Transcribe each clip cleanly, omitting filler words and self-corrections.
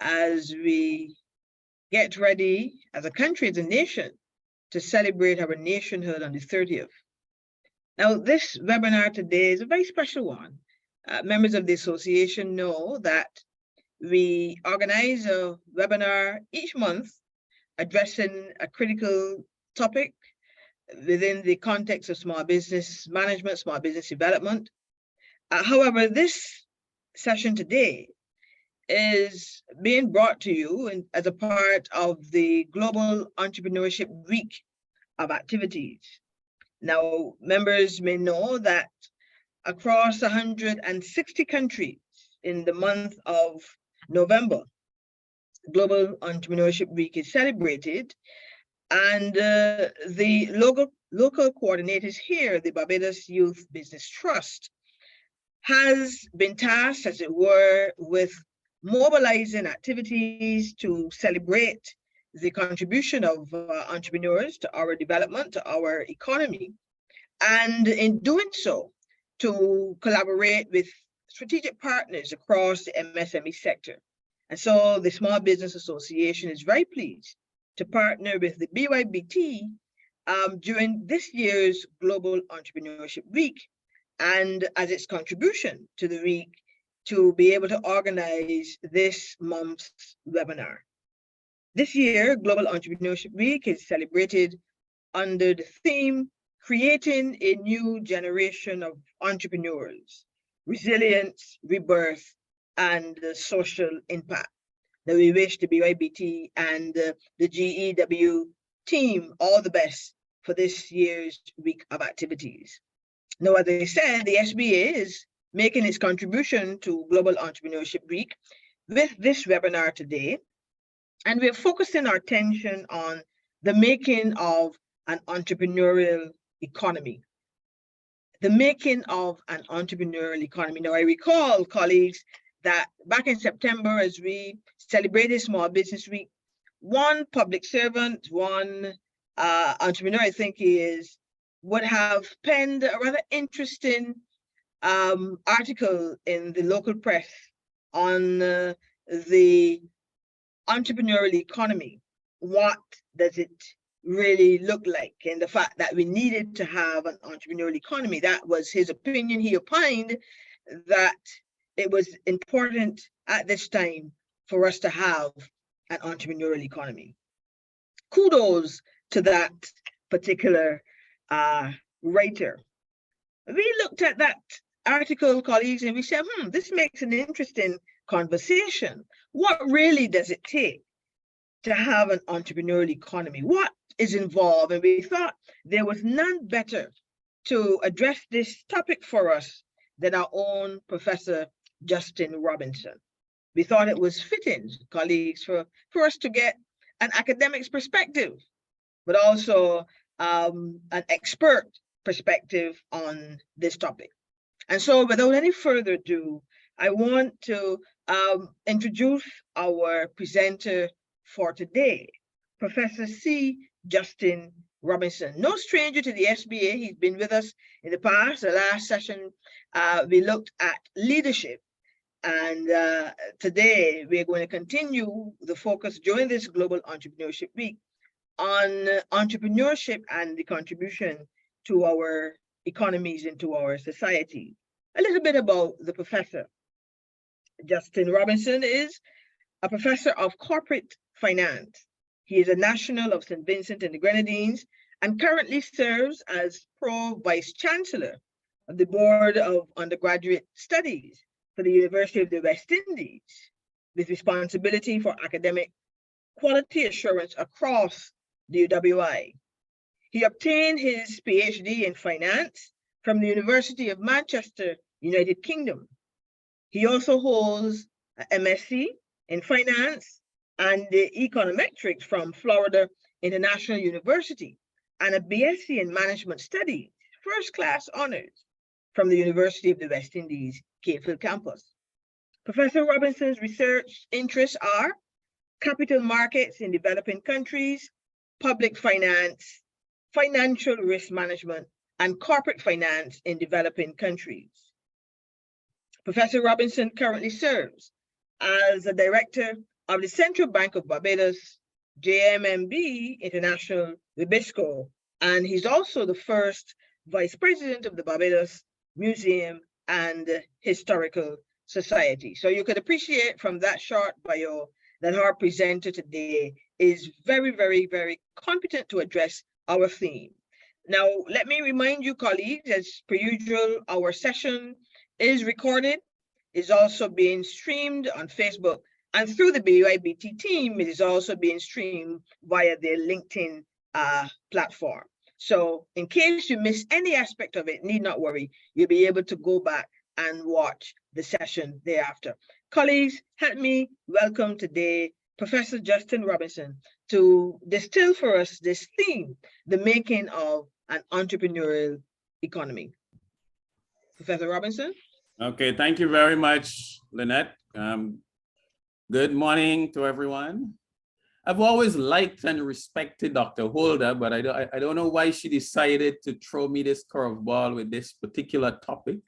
as we get ready as a country, as a nation, to celebrate our nationhood on the 30th. Now, this webinar today is a very special one. Members of the association know that we organize a webinar each month addressing a critical topic within the context of small business management, small business development. However, this session today is being brought to you as a part of the Global Entrepreneurship Week of activities. Now, members may know that across 160 countries in the month of November, Global Entrepreneurship Week is celebrated, and the local coordinators here, the Barbados Youth Business Trust, has been tasked, as it were, with mobilizing activities to celebrate the contribution of entrepreneurs to our development, to our economy, and in doing so, to collaborate with strategic partners across the MSME sector. And so the Small Business Association is very pleased to partner with the BYBT during this year's Global Entrepreneurship Week, and as its contribution to the week, to be able to organize this month's webinar. This year, Global Entrepreneurship Week is celebrated under the theme, Creating a New Generation of Entrepreneurs, Resilience, Rebirth, and Social Impact. Now, we wish the BYBT and the GEW team all the best for this year's week of activities. Now, as I said, the SBA is making its contribution to Global Entrepreneurship Week with this webinar today. And we're focusing our attention on the making of an entrepreneurial economy. The making of an entrepreneurial economy. Now, I recall, colleagues, that back in September, as we celebrated Small Business Week, one public servant, one entrepreneur, I think he is, would have penned a rather interesting article in the local press on the entrepreneurial economy. What does it really look like? And the fact that we needed to have an entrepreneurial economy. That was his opinion. He opined that it was important at this time for us to have an entrepreneurial economy. Kudos to that particular writer. We looked at that article, colleagues, and we said, this makes an interesting conversation. What really does it take to have an entrepreneurial economy? What is involved? And we thought there was none better to address this topic for us than our own Professor Justin Robinson. We thought it was fitting, colleagues, for us to get an academic's perspective, but also an expert perspective on this topic. And so without any further ado, I want to introduce our presenter for today, Professor C. Justin Robinson. No stranger to the SBA. He's been with us in the past. The last session, we looked at leadership. And today, we're going to continue the focus during this Global Entrepreneurship Week on entrepreneurship and the contribution to our economies and to our society. A little bit about the professor. Justin Robinson is a professor of corporate finance. He is a national of St. Vincent and the Grenadines and currently serves as Pro Vice Chancellor of the Board of Undergraduate Studies for the University of the West Indies, with responsibility for academic quality assurance across the UWI. He obtained his PhD in finance from the University of Manchester, United Kingdom. He also holds an MSc in finance and econometrics from Florida International University and a BSc in management studies, first-class honors from the University of the West Indies, Cape Hill campus. Professor Robinson's research interests are capital markets in developing countries, public finance, financial risk management, and corporate finance in developing countries. Professor Robinson currently serves as a director of the Central Bank of Barbados, JMMB International, the BISCO, and he's also the first vice president of the Barbados Museum and Historical Society. So you could appreciate from that short bio that our presenter today is very, very, very competent to address our theme. Now, let me remind you, colleagues, as per usual, our session is recorded, is also being streamed on Facebook, and through the BYBT team, it is also being streamed via their LinkedIn platform. So in case you miss any aspect of it, need not worry, you'll be able to go back and watch the session thereafter. Colleagues, help me welcome today Professor Justin Robinson to distill for us this theme, the making of an entrepreneurial economy. Professor Robinson? Okay, thank you very much, Lynette. Good morning to everyone. I've always liked and respected Dr. Holder, but I don't know why she decided to throw me this curveball with this particular topic.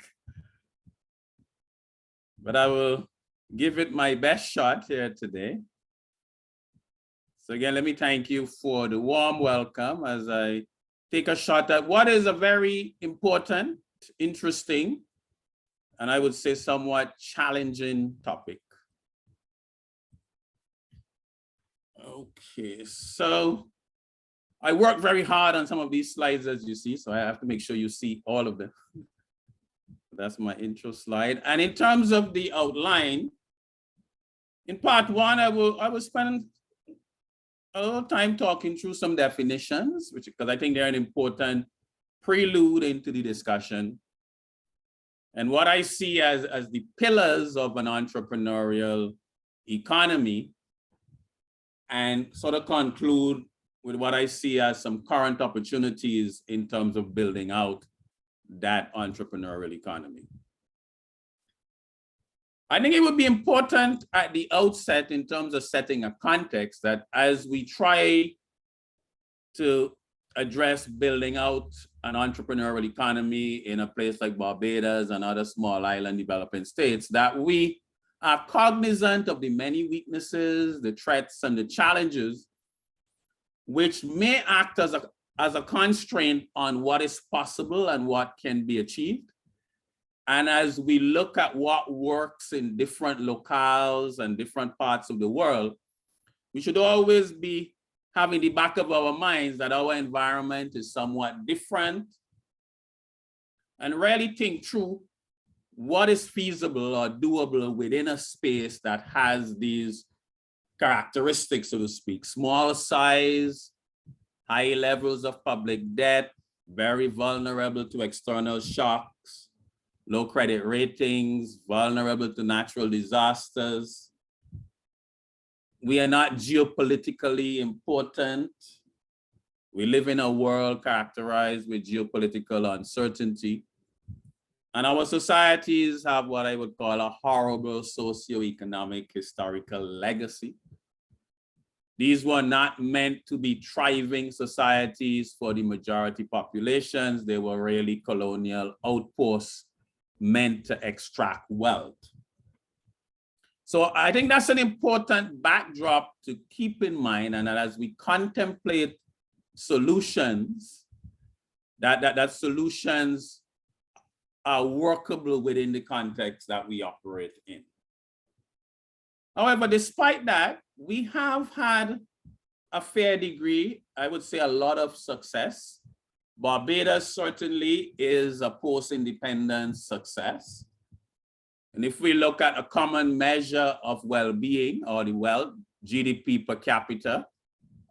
But I will give it my best shot here today. So again, let me thank you for the warm welcome as I take a shot at what is a very important, interesting, and I would say somewhat challenging topic. Okay, so I worked very hard on some of these slides, as you see, so I have to make sure you see all of them. That's my intro slide. And in terms of the outline, in part one, I will spend a little time talking through some definitions, because I think they're an important prelude into the discussion. And what I see as the pillars of an entrepreneurial economy, and sort of conclude with what I see as some current opportunities in terms of building out that entrepreneurial economy. I think it would be important at the outset in terms of setting a context that as we try to address building out an entrepreneurial economy in a place like Barbados and other small island developing states, that we are cognizant of the many weaknesses, the threats, and the challenges which may act as a constraint on what is possible and what can be achieved. And as we look at what works in different locales and different parts of the world, we should always be having the back of our minds that our environment is somewhat different, and really think through what is feasible or doable within a space that has these characteristics, so to speak: small size, high levels of public debt, very vulnerable to external shocks, low credit ratings, vulnerable to natural disasters. We are not geopolitically important. We live in a world characterized with geopolitical uncertainty. And our societies have what I would call a horrible socioeconomic historical legacy. These were not meant to be thriving societies for the majority populations. They were really colonial outposts meant to extract wealth. So I think that's an important backdrop to keep in mind, and that as we contemplate solutions, that solutions are workable within the context that we operate in. However, despite that, we have had a fair degree, I would say a lot of success. Barbados certainly is a post-independence success. And if we look at a common measure of well-being, or the wealth, GDP per capita,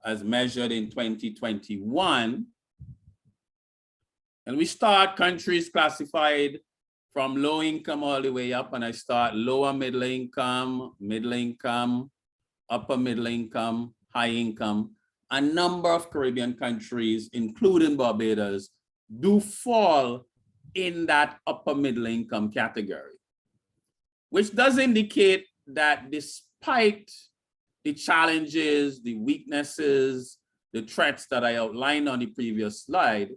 as measured in 2021, and we start countries classified from low income all the way up, and I start lower middle income, upper middle income, high income. A number of Caribbean countries, including Barbados, do fall in that upper middle income category, which does indicate that despite the challenges, the weaknesses, the threats that I outlined on the previous slide,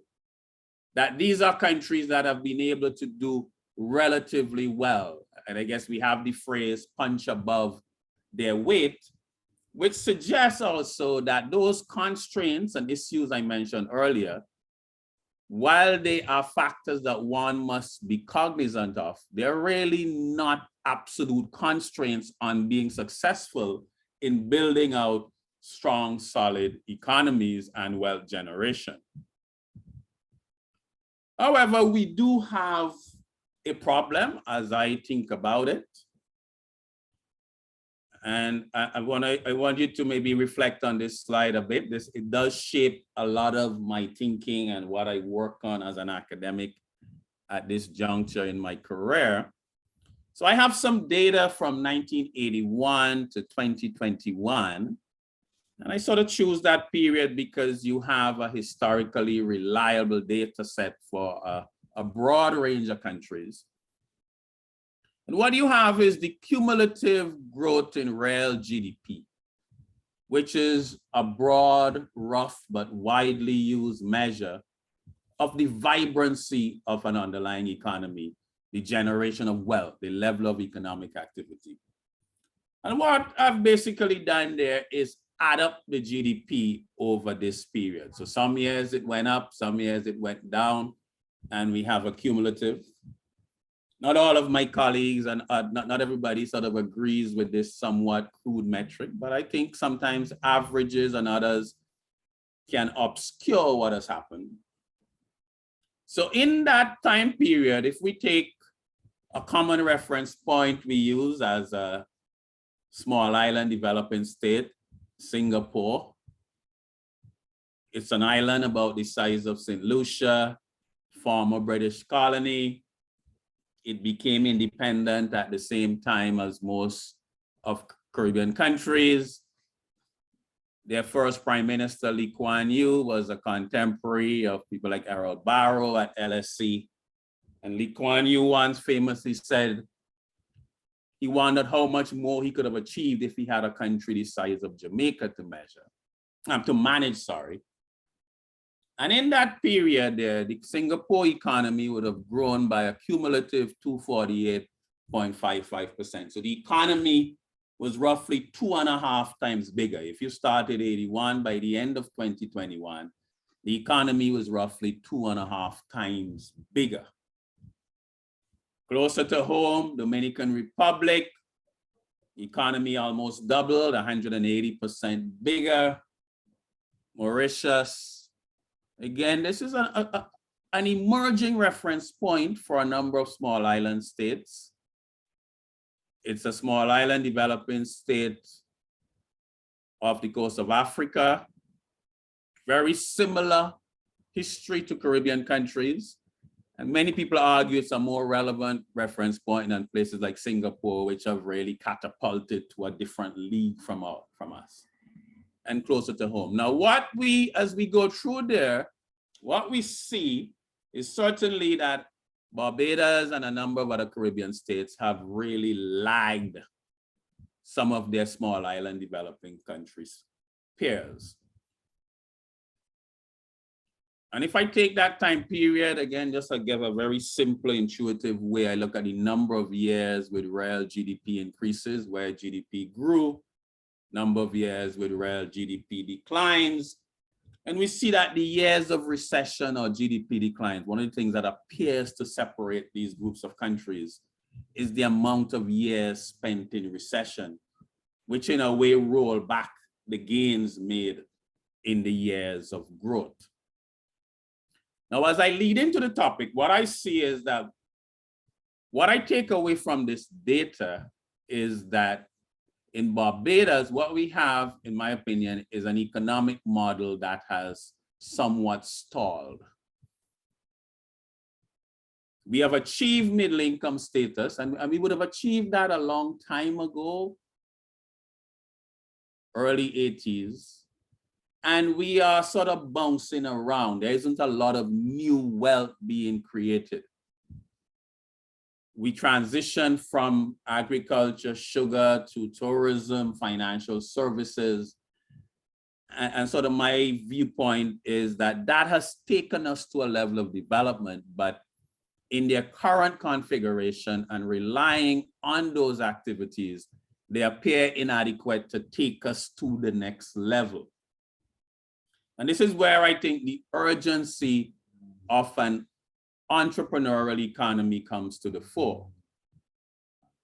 that these are countries that have been able to do relatively well. And I guess we have the phrase punch above their weight which suggests also that those constraints and issues I mentioned earlier, while they are factors that one must be cognizant of, they're really not absolute constraints on being successful in building out strong, solid economies and wealth generation. However, we do have a problem as I think about it. And I want you to maybe reflect on this slide a bit. It does shape a lot of my thinking and what I work on as an academic at this juncture in my career. So I have some data from 1981 to 2021. And I sort of choose that period because you have a historically reliable data set for a broad range of countries. And what you have is the cumulative growth in real GDP, which is a broad, rough, but widely used measure of the vibrancy of an underlying economy, the generation of wealth, the level of economic activity. And what I've basically done there is add up the GDP over this period. So some years it went up, some years it went down, and we have a cumulative. Not all of my colleagues and not everybody sort of agrees with this somewhat crude metric, but I think sometimes averages and others can obscure what has happened. So in that time period, if we take a common reference point we use as a small island developing state, Singapore. It's an island about the size of St. Lucia, former British colony. It became independent at the same time as most of Caribbean countries. Their first Prime Minister, Lee Kuan Yew, was a contemporary of people like Harold Barrow at LSC. And Lee Kuan Yew once famously said he wondered how much more he could have achieved if he had a country the size of Jamaica to manage. And in that period, the Singapore economy would have grown by a cumulative 248.55%. So the economy was roughly 2.5 times bigger. If you started 81, by the end of 2021, the economy was roughly 2.5 times bigger. Closer to home, Dominican Republic, economy almost doubled, 180% bigger. Mauritius, again, this is an emerging reference point for a number of small island states. It's a small island developing state off the coast of Africa. Very similar history to Caribbean countries. And many people argue it's a more relevant reference point than places like Singapore, which have really catapulted to a different league from us and closer to home. Now, as we go through there, what we see is certainly that Barbados and a number of other Caribbean states have really lagged some of their small island developing countries' peers. And if I take that time period, again, just to give a very simple, intuitive way, I look at the number of years with real GDP increases, where GDP grew, number of years with real GDP declines. And we see that the years of recession or GDP declines, one of the things that appears to separate these groups of countries is the amount of years spent in recession, which in a way roll back the gains made in the years of growth. Now, as I lead into the topic, what I see is that what I take away from this data is that in Barbados, what we have, in my opinion, is an economic model that has somewhat stalled. We have achieved middle income status, and we would have achieved that a long time ago, early 80s. And we are sort of bouncing around. There isn't a lot of new wealth being created. We transition from agriculture, sugar, to tourism, financial services. And sort of my viewpoint is that that has taken us to a level of development, but in their current configuration and relying on those activities they appear inadequate to take us to the next level. And this is where I think the urgency of an entrepreneurial economy comes to the fore.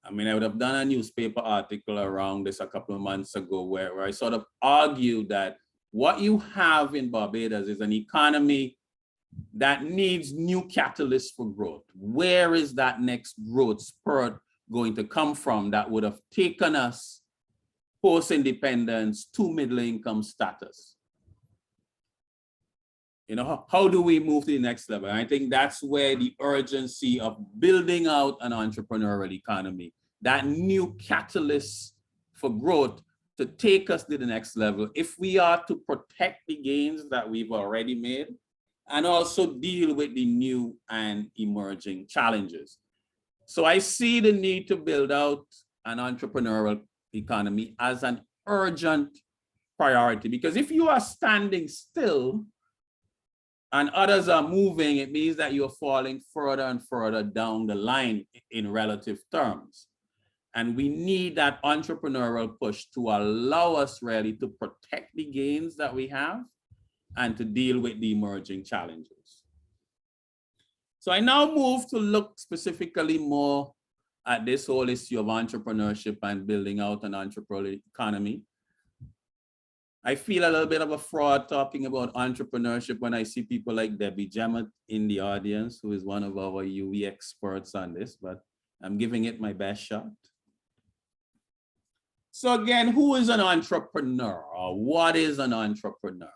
I mean, I would have done a newspaper article around this a couple of months ago where I sort of argued that what you have in Barbados is an economy that needs new catalysts for growth. Where is that next growth spurt going to come from that would have taken us post-independence to middle-income status? You know, how do we move to the next level? And I think that's where the urgency of building out an entrepreneurial economy, that new catalyst for growth to take us to the next level, if we are to protect the gains that we've already made and also deal with the new and emerging challenges. So I see the need to build out an entrepreneurial economy as an urgent priority, because if you are standing still and others are moving, it means that you're falling further and further down the line in relative terms. And we need that entrepreneurial push to allow us really to protect the gains that we have and to deal with the emerging challenges. So I now move to look specifically more at this whole issue of entrepreneurship and building out an entrepreneurial economy. I feel a little bit of a fraud talking about entrepreneurship when I see people like Debbie Jemmett in the audience, who is one of our UE experts on this, but I'm giving it my best shot. So again, who is an entrepreneur, or what is an entrepreneur?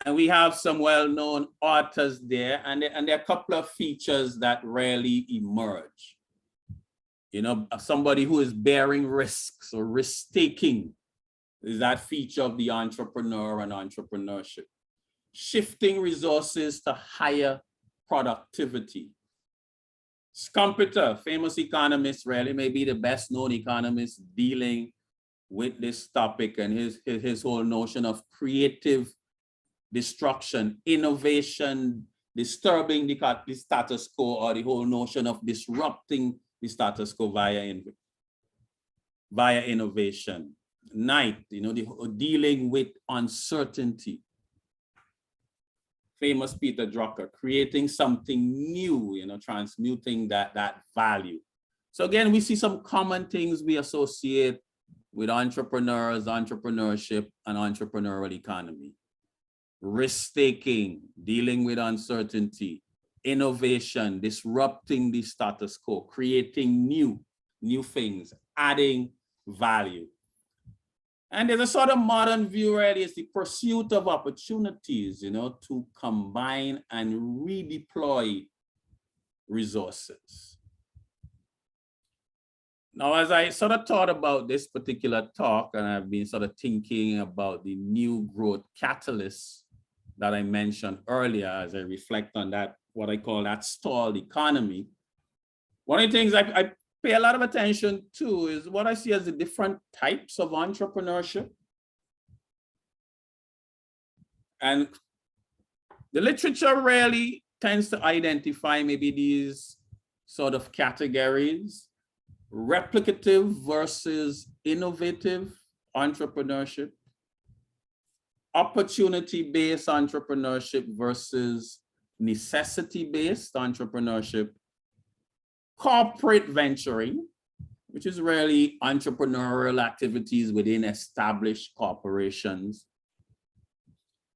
And we have some well-known authors there, and there are a couple of features that rarely emerge. You know, somebody who is bearing risks or risk-taking is that feature of the entrepreneur and entrepreneurship. Shifting resources to higher productivity. Schumpeter, famous economist, really maybe the best known economist dealing with this topic, and his whole notion of creative destruction, innovation, disturbing the status quo, or the whole notion of disrupting the status quo via innovation. Knight, you know, dealing with uncertainty. Famous Peter Drucker, creating something new, you know, transmuting that value. So again, we see some common things we associate with entrepreneurs, entrepreneurship, and entrepreneurial economy. Risk-taking, dealing with uncertainty, innovation, disrupting the status quo, creating new things, adding value. And there's a sort of modern view, really, it's the pursuit of opportunities, you know, to combine and redeploy resources. Now, as I sort of thought about this particular talk, and I've been sort of thinking about the new growth catalysts that I mentioned earlier, as I reflect on that, what I call that stalled economy, one of the things I pay a lot of attention to is what I see as the different types of entrepreneurship. And the literature really tends to identify maybe these sort of categories: replicative versus innovative entrepreneurship, opportunity-based entrepreneurship versus necessity-based entrepreneurship, corporate venturing, which is really entrepreneurial activities within established corporations,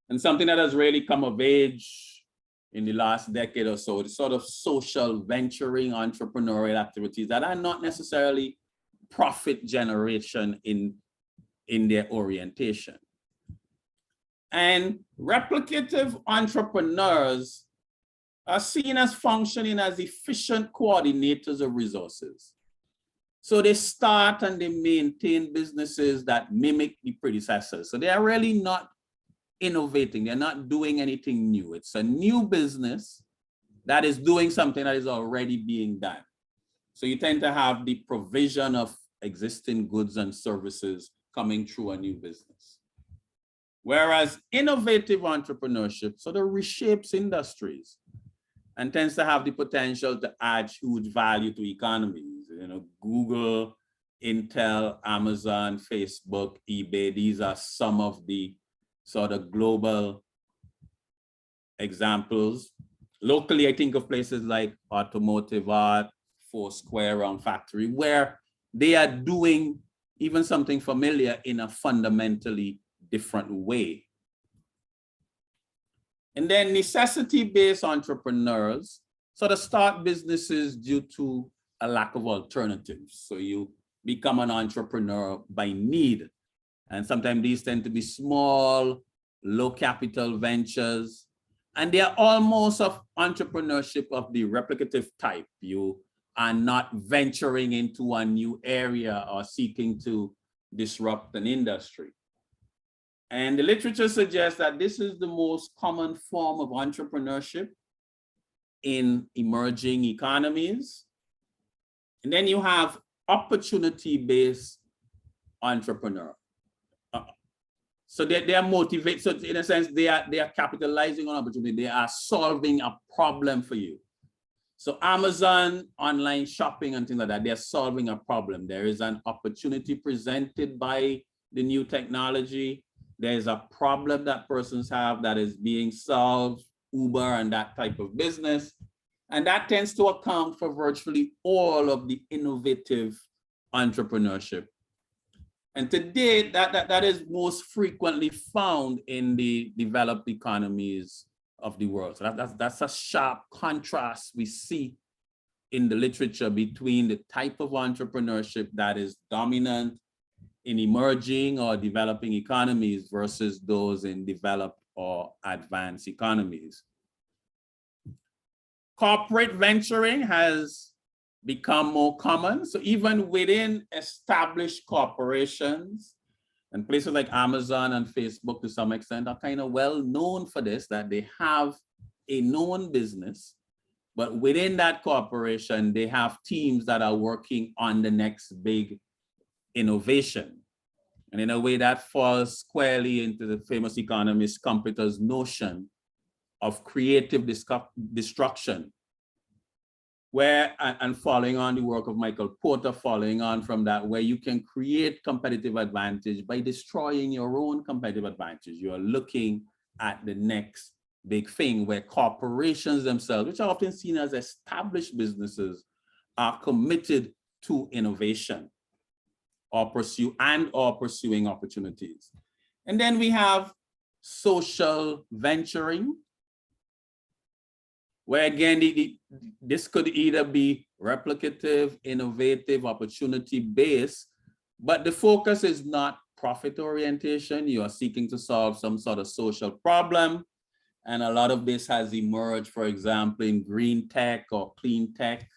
and something that has really come of age in the last decade or so, the sort of social venturing entrepreneurial activities that are not necessarily profit generation in their orientation. And replicative entrepreneurs are seen as functioning as efficient coordinators of resources. So they start and they maintain businesses that mimic the predecessors. So they are really not innovating. They're not doing anything new. It's a new business that is doing something that is already being done. So you tend to have the provision of existing goods and services coming through a new business. Whereas innovative entrepreneurship sort of reshapes industries and tends to have the potential to add huge value to economies. You know, Google Intel, Amazon, Facebook, eBay. These are some of the sort of global examples. Locally, I think of places like Automotive Art, Foursquare, Round Factory, where they are doing even something familiar in a fundamentally different way. And then necessity-based entrepreneurs sort of start businesses due to a lack of alternatives. So you become an entrepreneur by need. And sometimes these tend to be small, low capital ventures. And they are almost of entrepreneurship of the replicative type. You are not venturing into a new area or seeking to disrupt an industry. And the literature suggests that this is the most common form of entrepreneurship in emerging economies. And then you have opportunity-based entrepreneur. So they are motivated. So in a sense, they are capitalizing on opportunity. They are solving a problem for you. So Amazon, online shopping and things like that, they're solving a problem. There is an opportunity presented by the new technology. There's a problem that persons have that is being solved, Uber and that type of business. And that tends to account for virtually all of the innovative entrepreneurship. And today, that is most frequently found in the developed economies of the world. So that's a sharp contrast we see in the literature between the type of entrepreneurship that is dominant in emerging or developing economies versus those in developed or advanced economies. Corporate venturing has become more common. So even within established corporations, and places like Amazon and Facebook to some extent are kind of well known for this, that they have a known business, but within that corporation, they have teams that are working on the next big innovation. And in a way that falls squarely into the famous economist Schumpeter's notion of creative destruction, where, and following on the work of Michael Porter, following on from that, where you can create competitive advantage by destroying your own competitive advantage. You are looking at the next big thing, where corporations themselves, which are often seen as established businesses, are committed to innovation or pursuing opportunities. And then we have social venturing, where again, this could either be replicative, innovative, opportunity-based, but the focus is not profit orientation. You are seeking to solve some sort of social problem. And a lot of this has emerged, for example, in green tech or clean tech.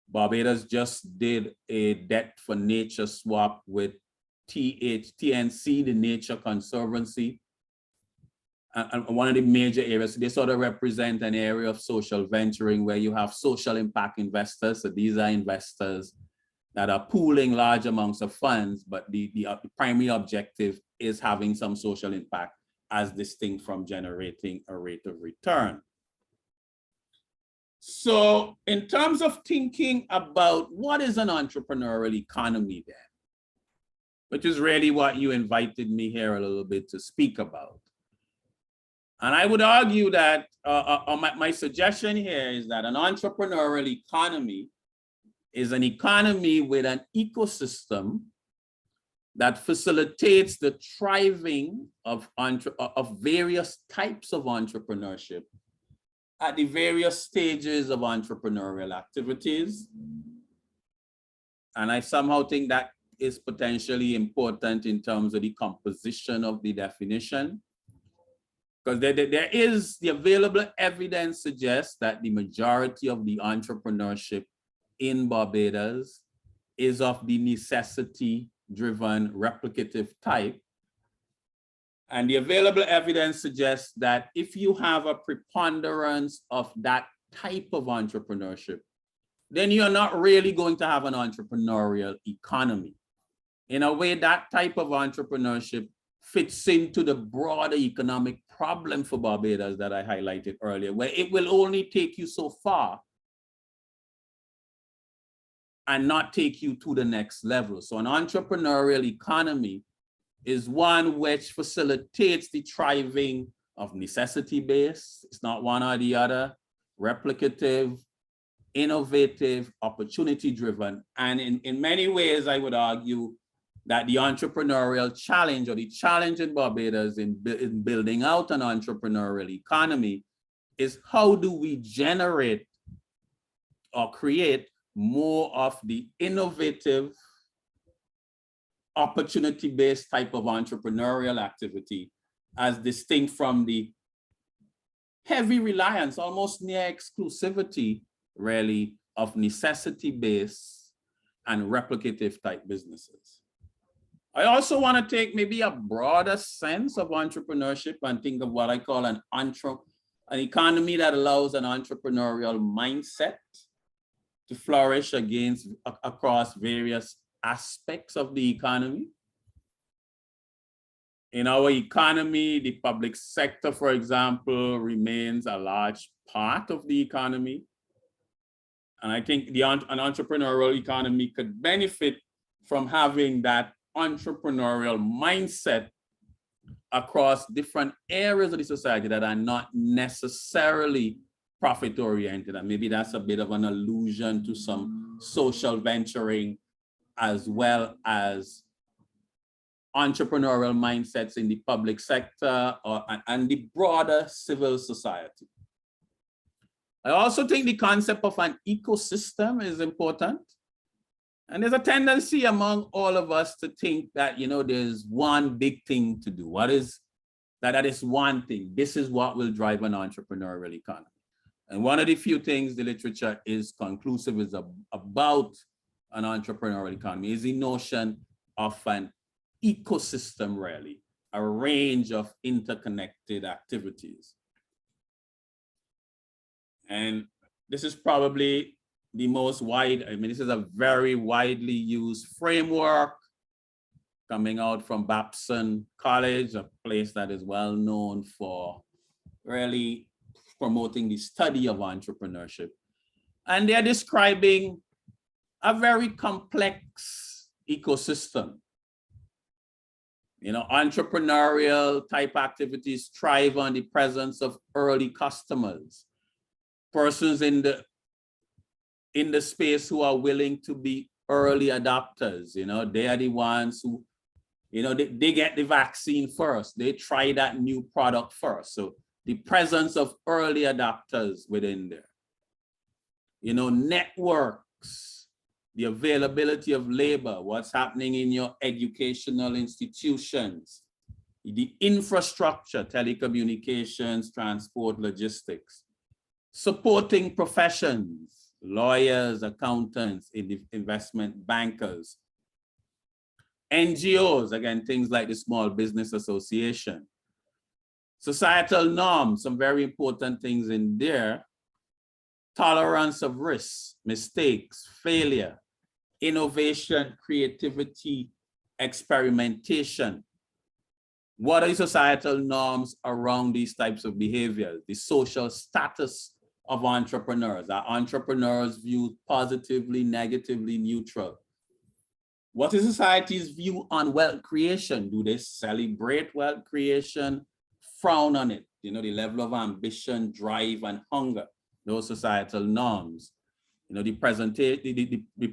Barbados just did a debt for nature swap with TNC, the Nature Conservancy. And one of the major areas, they sort of represent an area of social venturing where you have social impact investors. So these are investors that are pooling large amounts of funds, but the primary objective is having some social impact as distinct from generating a rate of return. So in terms of thinking about what is an entrepreneurial economy then, which is really what you invited me here a little bit to speak about. And I would argue that my suggestion here is that an entrepreneurial economy is an economy with an ecosystem that facilitates the thriving of various types of entrepreneurship at the various stages of entrepreneurial activities. And I somehow think that is potentially important in terms of the composition of the definition. Because there is the available evidence suggests that the majority of the entrepreneurship in Barbados is of the necessity-driven replicative type. And the available evidence suggests that if you have a preponderance of that type of entrepreneurship, then you're not really going to have an entrepreneurial economy. In a way, that type of entrepreneurship fits into the broader economic problem for Barbados that I highlighted earlier, where it will only take you so far and not take you to the next level. So an entrepreneurial economy is one which facilitates the thriving of necessity-based, it's not one or the other, replicative, innovative, opportunity-driven. And in many ways, I would argue that the entrepreneurial challenge, or the challenge in Barbados in building out an entrepreneurial economy, is how do we generate or create more of the innovative, opportunity-based type of entrepreneurial activity, as distinct from the heavy reliance, almost near exclusivity, really, of necessity-based and replicative type businesses. I also want to take maybe a broader sense of entrepreneurship and think of what I call an economy that allows an entrepreneurial mindset to flourish across various aspects of the economy. In our economy, the public sector, for example, remains a large part of the economy. And I think an entrepreneurial economy could benefit from having that entrepreneurial mindset across different areas of the society that are not necessarily profit-oriented. And maybe that's a bit of an allusion to some social venturing, as well as entrepreneurial mindsets in the public sector and the broader civil society. I also think the concept of an ecosystem is important. And there's a tendency among all of us to think that, there's one big thing to do. That is one thing. This is what will drive an entrepreneurial economy. And one of the few things the literature is conclusive is about an entrepreneurial economy is the notion of an ecosystem, really, a range of interconnected activities. And this is probably the most this is a very widely used framework coming out from Babson College, a place that is well known for really promoting the study of entrepreneurship. And they're describing a very complex ecosystem. Entrepreneurial type activities thrive on the presence of early customers, persons in the space who are willing to be early adopters. They are the ones who, they get the vaccine first. They try that new product first. So the presence of early adopters within there. Networks, the availability of labor, what's happening in your educational institutions, the infrastructure, telecommunications, transport, logistics, supporting professions, lawyers, accountants, investment bankers, NGOs, again, things like the Small Business Association, societal norms, some very important things in there, tolerance of risks, mistakes, failure, innovation, creativity, experimentation. What are the societal norms around these types of behaviors? The social status of entrepreneurs. Are entrepreneurs viewed positively, negatively, neutral? What is society's view on wealth creation? Do they celebrate wealth creation, frown on it? The level of ambition, drive, and hunger, those societal norms. The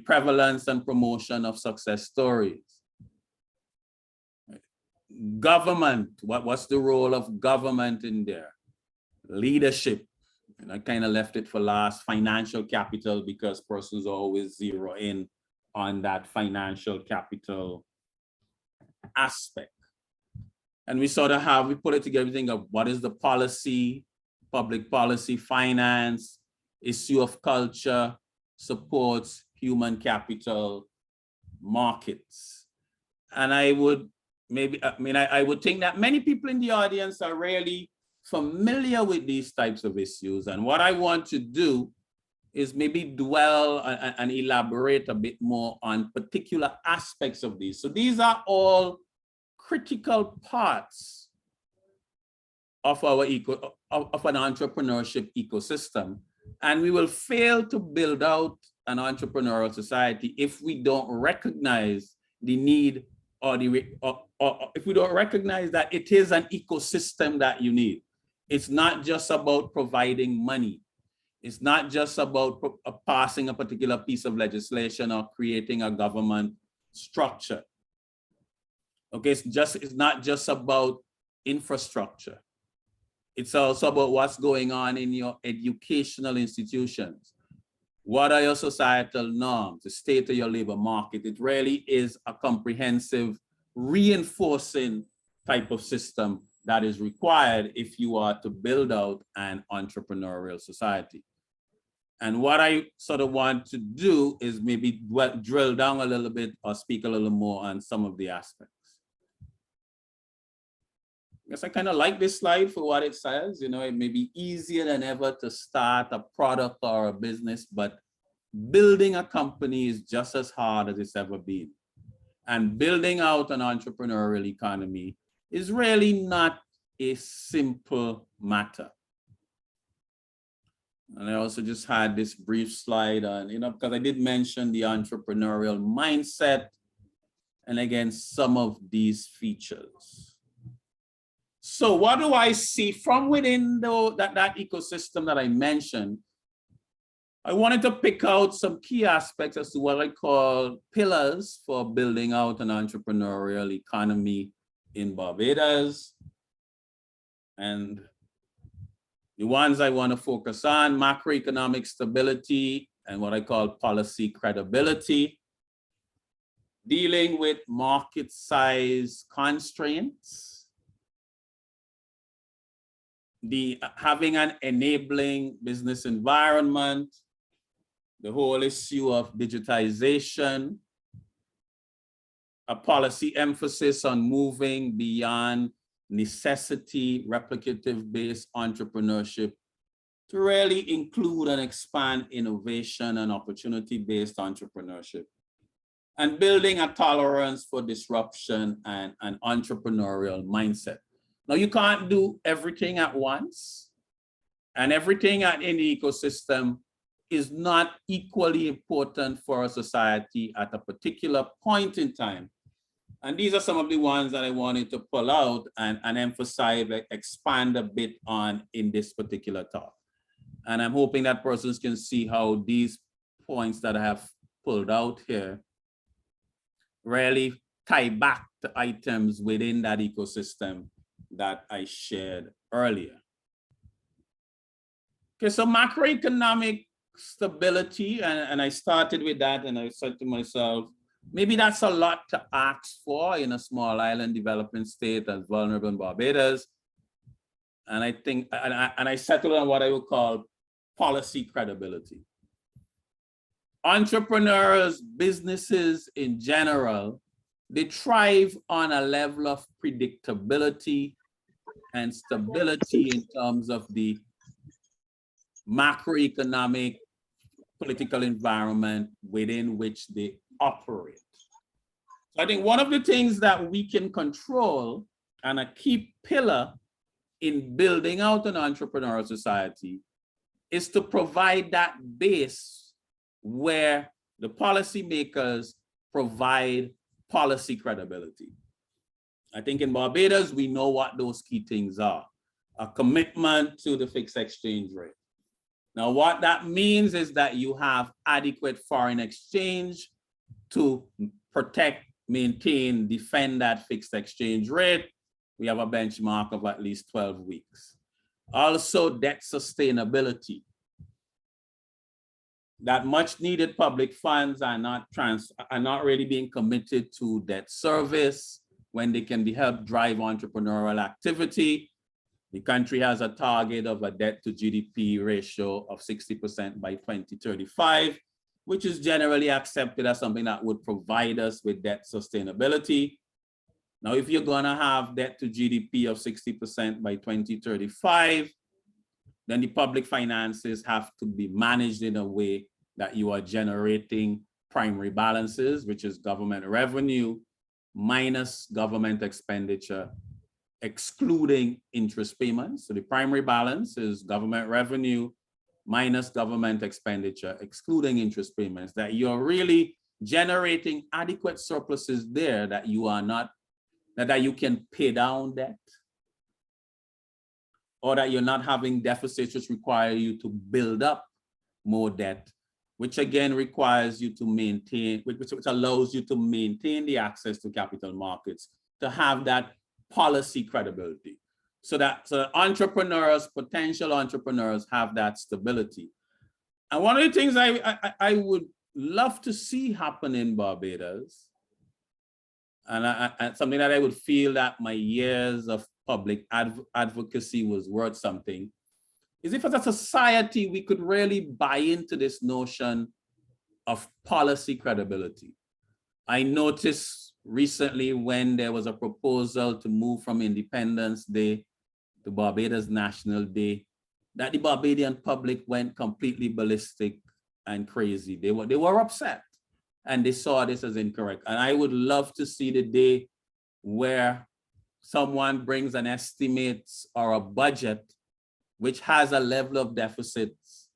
prevalence and promotion of success stories. Government, what's the role of government in there? Leadership, I kind of left it for last. Financial capital, because persons always zero in on that financial capital aspect. And we put it together, we think of what is the policy, public policy, finance, issue of culture, supports, human capital, markets. And I would think that many people in the audience are really familiar with these types of issues. And what I want to do is maybe dwell and elaborate a bit more on particular aspects of these. So these are all critical parts of our of an entrepreneurship ecosystem. And we will fail to build out an entrepreneurial society if we don't recognize the need or if we don't recognize that it is an ecosystem that you need. It's not just about providing money. It's not just about passing a particular piece of legislation or creating a government structure. Okay, it's not just about infrastructure. It's also about what's going on in your educational institutions. What are your societal norms, the state of your labor market? It really is a comprehensive, reinforcing type of system that is required if you are to build out an entrepreneurial society. And what I sort of want to do is maybe drill down a little bit or speak a little more on some of the aspects. I guess I kind of like this slide for what it says. You know, it may be easier than ever to start a product or a business, but building a company is just as hard as it's ever been. And building out an entrepreneurial economy is really not a simple matter. And I also just had this brief slide on, you know, because I did mention the entrepreneurial mindset and again, some of these features. So what do I see from within that ecosystem that I mentioned? I wanted to pick out some key aspects as to what I call pillars for building out an entrepreneurial economy in Barbados. And the ones I want to focus on: macroeconomic stability and what I call policy credibility, dealing with market size constraints, having an enabling business environment, the whole issue of digitization, a policy emphasis on moving beyond necessity, replicative-based entrepreneurship to really include and expand innovation and opportunity-based entrepreneurship, and building a tolerance for disruption and an entrepreneurial mindset. Now, you can't do everything at once, and everything in the ecosystem is not equally important for a society at a particular point in time. And these are some of the ones that I wanted to pull out and emphasize, like, expand a bit on in this particular talk. And I'm hoping that persons can see how these points that I have pulled out here really tie back to items within that ecosystem that I shared earlier. Okay, so macroeconomic stability, and I started with that, and I said to myself, maybe that's a lot to ask for in a small island developing state as vulnerable in Barbados. And I think, and I settled on what I would call policy credibility. Entrepreneurs, businesses in general, they thrive on a level of predictability and stability in terms of the macroeconomic political environment within which they operate. So I think one of the things that we can control, and a key pillar in building out an entrepreneurial society, is to provide that base where the policymakers provide policy credibility. I think in Barbados, we know what those key things are: a commitment to the fixed exchange rate. Now, what that means is that you have adequate foreign exchange to protect, maintain, defend that fixed exchange rate. We have a benchmark of at least 12 weeks. Also, debt sustainability. That much needed public funds are not really being committed to debt service when they can be helped drive entrepreneurial activity. The country has a target of a debt to GDP ratio of 60% by 2035, which is generally accepted as something that would provide us with debt sustainability. Now, if you're gonna have debt to GDP of 60% by 2035, then the public finances have to be managed in a way that you are generating primary balances, which is government revenue minus government expenditure, excluding interest payments. So the primary balance is government revenue minus government expenditure, excluding interest payments, that you're really generating adequate surpluses there, that you are not, that you can pay down debt, or that you're not having deficits which require you to build up more debt, which again requires you to maintain, which allows you to maintain the access to capital markets, to have that policy credibility, so that entrepreneurs, potential entrepreneurs, have that stability. And one of the things I would love to see happen in Barbados, and something that I would feel that my years of public advocacy was worth something, is if as a society we could really buy into this notion of policy credibility. I noticed recently when there was a proposal to move from Independence Day to Barbados National Day, that the Barbadian public went completely ballistic and crazy. They were upset, and they saw this as incorrect. And I would love to see the day where someone brings an estimate or a budget which has a level of deficits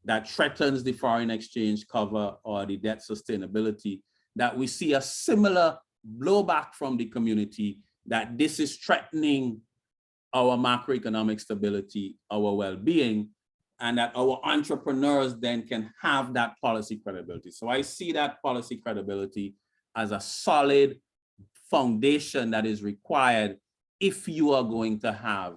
that threatens the foreign exchange cover or the debt sustainability, that we see a similar blowback from the community, that this is threatening our macroeconomic stability, our well-being, and that our entrepreneurs then can have that policy credibility. So I see that policy credibility as a solid foundation that is required if you are going to have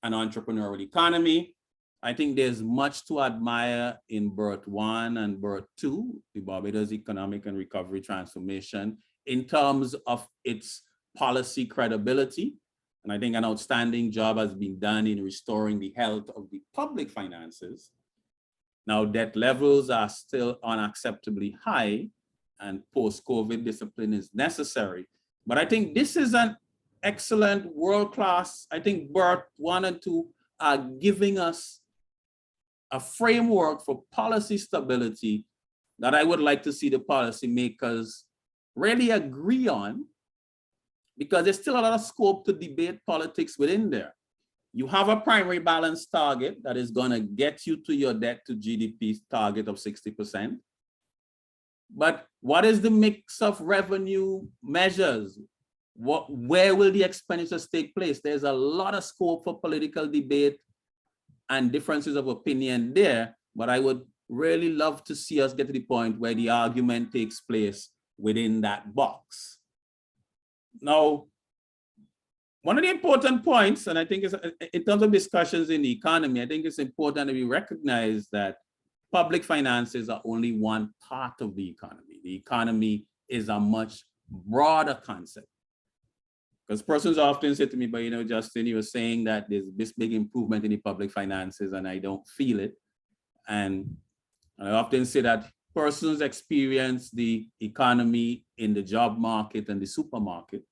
an entrepreneurial economy. I think there's much to admire in BERT 1 and BERT 2, the Barbados Economic and Recovery Transformation, in terms of its policy credibility. And I think an outstanding job has been done in restoring the health of the public finances. Now, debt levels are still unacceptably high, and post-COVID discipline is necessary. But I think this is an excellent world-class, I think BERT 1 and 2 are giving us a framework for policy stability that I would like to see the policymakers really agree on, because there's still a lot of scope to debate politics within there. You have a primary balance target that is going to get you to your debt to GDP target of 60%. But what is the mix of revenue measures? Where will the expenditures take place? There's a lot of scope for political debate and differences of opinion there, but I would really love to see us get to the point where the argument takes place within that box. Now, one of the important points, and I think is in terms of discussions in the economy, I think it's important that we recognize that public finances are only one part of the economy. The economy is a much broader concept. Because persons often say to me, but you know, Justin, you were saying that there's this big improvement in the public finances and I don't feel it. And I often say that persons experience the economy in the job market and the supermarket,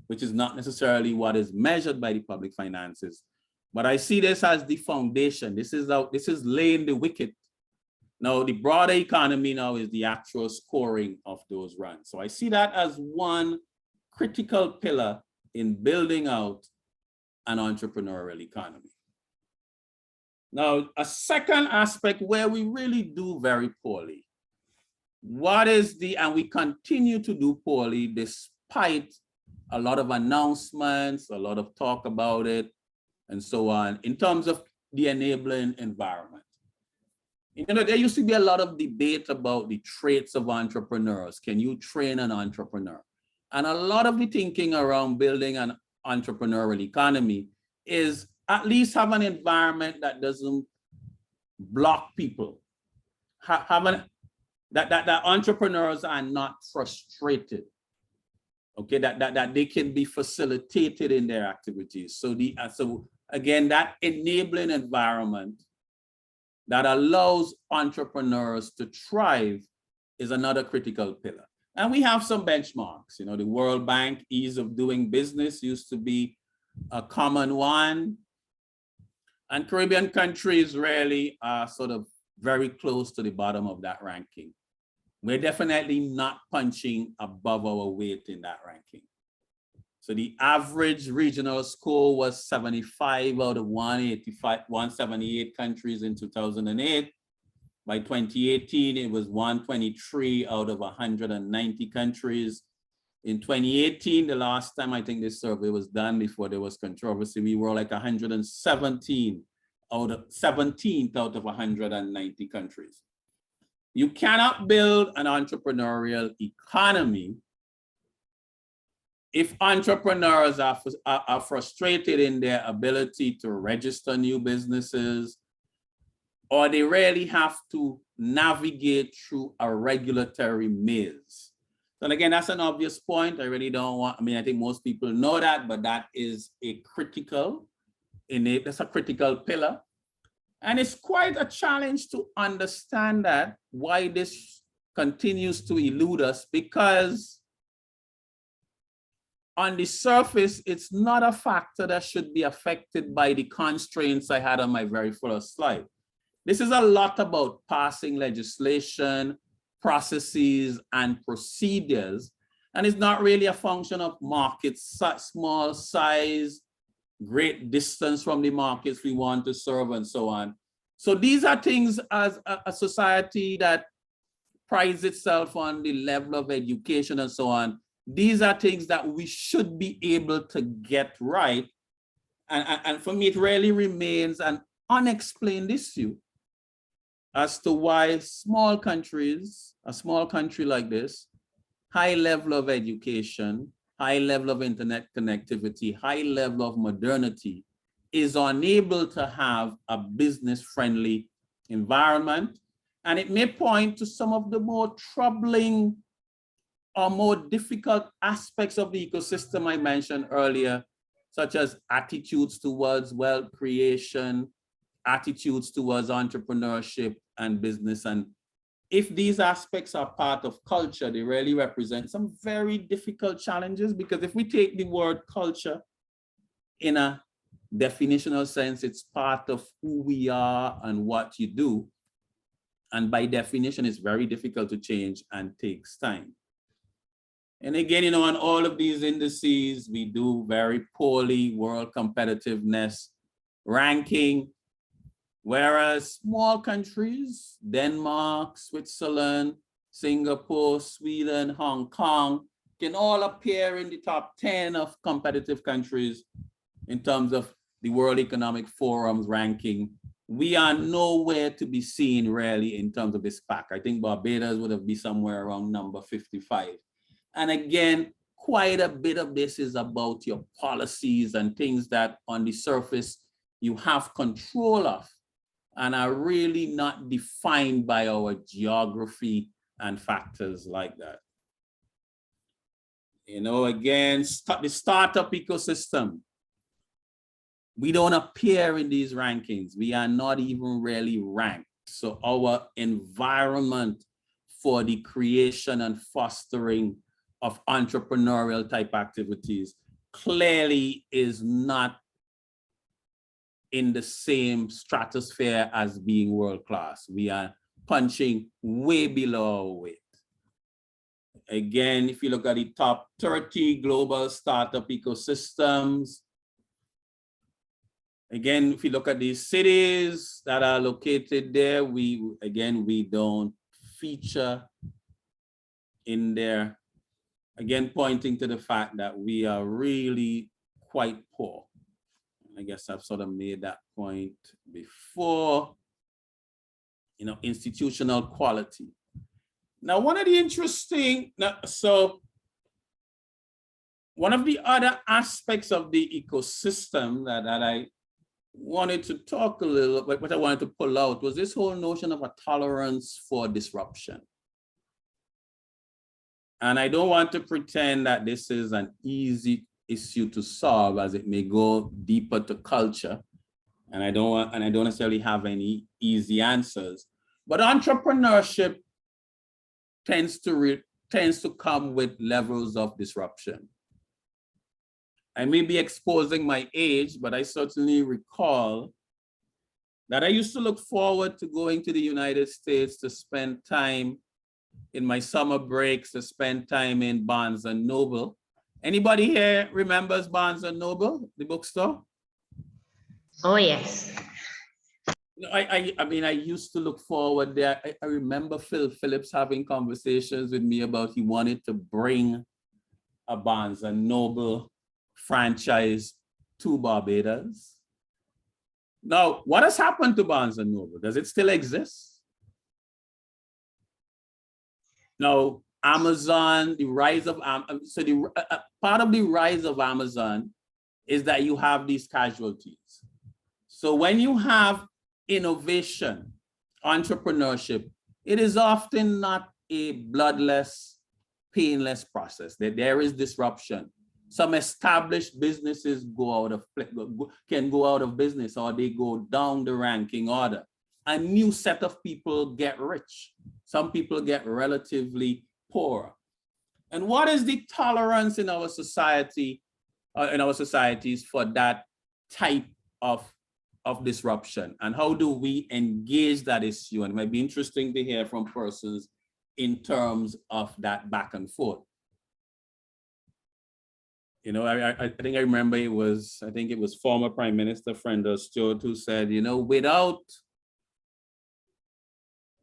which is not necessarily what is measured by the public finances. But I see this as the foundation. This is laying the wicket. Now, the broader economy now is the actual scoring of those runs. So I see that as one critical pillar in building out an entrepreneurial economy. Now, a second aspect where we really do very poorly, and we continue to do poorly despite a lot of announcements, a lot of talk about it, and so on, in terms of the enabling environment. You know, there used to be a lot of debate about the traits of entrepreneurs. Can you train an entrepreneur? And a lot of the thinking around building an entrepreneurial economy is at least have an environment that doesn't block people. That entrepreneurs are not frustrated. Okay, that they can be facilitated in their activities. So again, that enabling environment that allows entrepreneurs to thrive is another critical pillar. And we have some benchmarks. You know, the World Bank ease of doing business used to be a common one. And Caribbean countries really are sort of very close to the bottom of that ranking. We're definitely not punching above our weight in that ranking. So the average regional score was 75 out of 178 countries in 2008. By 2018, it was 123 out of 190 countries. In 2018, the last time I think this survey was done before there was controversy, we were like 117 out of 17th out of 190 countries. You cannot build an entrepreneurial economy if entrepreneurs are frustrated in their ability to register new businesses, or they really have to navigate through a regulatory maze. And again, that's an obvious point. I really don't want, I think most people know that, but that is a critical, that's a critical pillar. And it's quite a challenge to understand that, why this continues to elude us, because on the surface, it's not a factor that should be affected by the constraints I had on my very first slide. This is a lot about passing legislation, processes, and procedures, and it's not really a function of markets, small size, great distance from the markets we want to serve, and so on. So these are things, as a society that prides itself on the level of education and so on, these are things that we should be able to get right. And for me, it really remains an unexplained issue as to why small countries, a small country like this, high level of education, high level of internet connectivity, high level of modernity, is unable to have a business-friendly environment. And it may point to some of the more troubling or more difficult aspects of the ecosystem I mentioned earlier, such as attitudes towards wealth creation, attitudes towards entrepreneurship and business. And if these aspects are part of culture, they really represent some very difficult challenges, because if we take the word culture in a definitional sense, it's part of who we are and what you do. And by definition, it's very difficult to change and takes time. And again, on all of these indices, we do very poorly world competitiveness ranking, whereas small countries, Denmark, Switzerland, Singapore, Sweden, Hong Kong, can all appear in the top 10 of competitive countries in terms of the World Economic Forum's ranking. We are nowhere to be seen really in terms of this pack. I think Barbados would have been somewhere around number 55. And again, quite a bit of this is about your policies and things that on the surface you have control of and are really not defined by our geography and factors like that. Again, the startup ecosystem. We don't appear in these rankings. We are not even really ranked. So our environment for the creation and fostering of entrepreneurial type activities clearly is not in the same stratosphere as being world-class. We are punching way below our weight. Again, if you look at the top 30 global startup ecosystems, again, if you look at these cities that are located there, we don't feature in there. Again, pointing to the fact that we are really quite poor. I guess I've sort of made that point before. Institutional quality. Now, one of the other aspects of the ecosystem that I wanted to talk a little bit, what I wanted to pull out was this whole notion of a tolerance for disruption. And I don't want to pretend that this is an easy issue to solve, as it may go deeper to culture. And I don't necessarily have any easy answers. But entrepreneurship tends to come with levels of disruption. I may be exposing my age, but I certainly recall that I used to look forward to going to the United States to spend time in my summer breaks, to spend time in Barnes and Noble, Anybody here remembers Barnes and Noble, the bookstore? Oh, yes. I mean, I used to look forward there. I remember Phil Phillips having conversations with me about he wanted to bring a Barnes and Noble franchise to Barbados. Now, what has happened to Barnes and Noble? Does it still exist? Now, Amazon, the rise of part of the rise of Amazon is that you have these casualties. So when you have innovation, entrepreneurship, it is often not a bloodless, painless process. That there is disruption. Some established businesses can go out of business, or they go down the ranking order. A new set of people get rich. Some people get relatively poor. And what is the tolerance in our society, in our societies, for that type of disruption? And how do we engage that issue? And it might be interesting to hear from persons in terms of that back and forth. You know, I think I remember it was former Prime Minister Friend Stewart who said, you know, without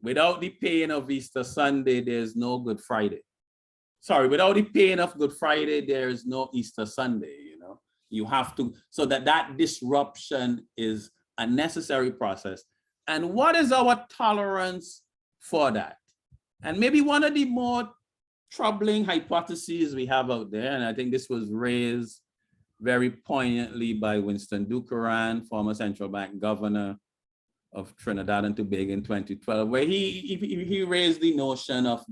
the pain of Easter Sunday, there's no Good Friday. Sorry, without the pain of Good Friday, there is no Easter Sunday, you know. You have to, so that disruption is a necessary process. And what is our tolerance for that? And maybe one of the more troubling hypotheses we have out there, and I think this was raised very poignantly by Winston Ducaran, former central bank governor of Trinidad and Tobago in 2012, where he raised the notion of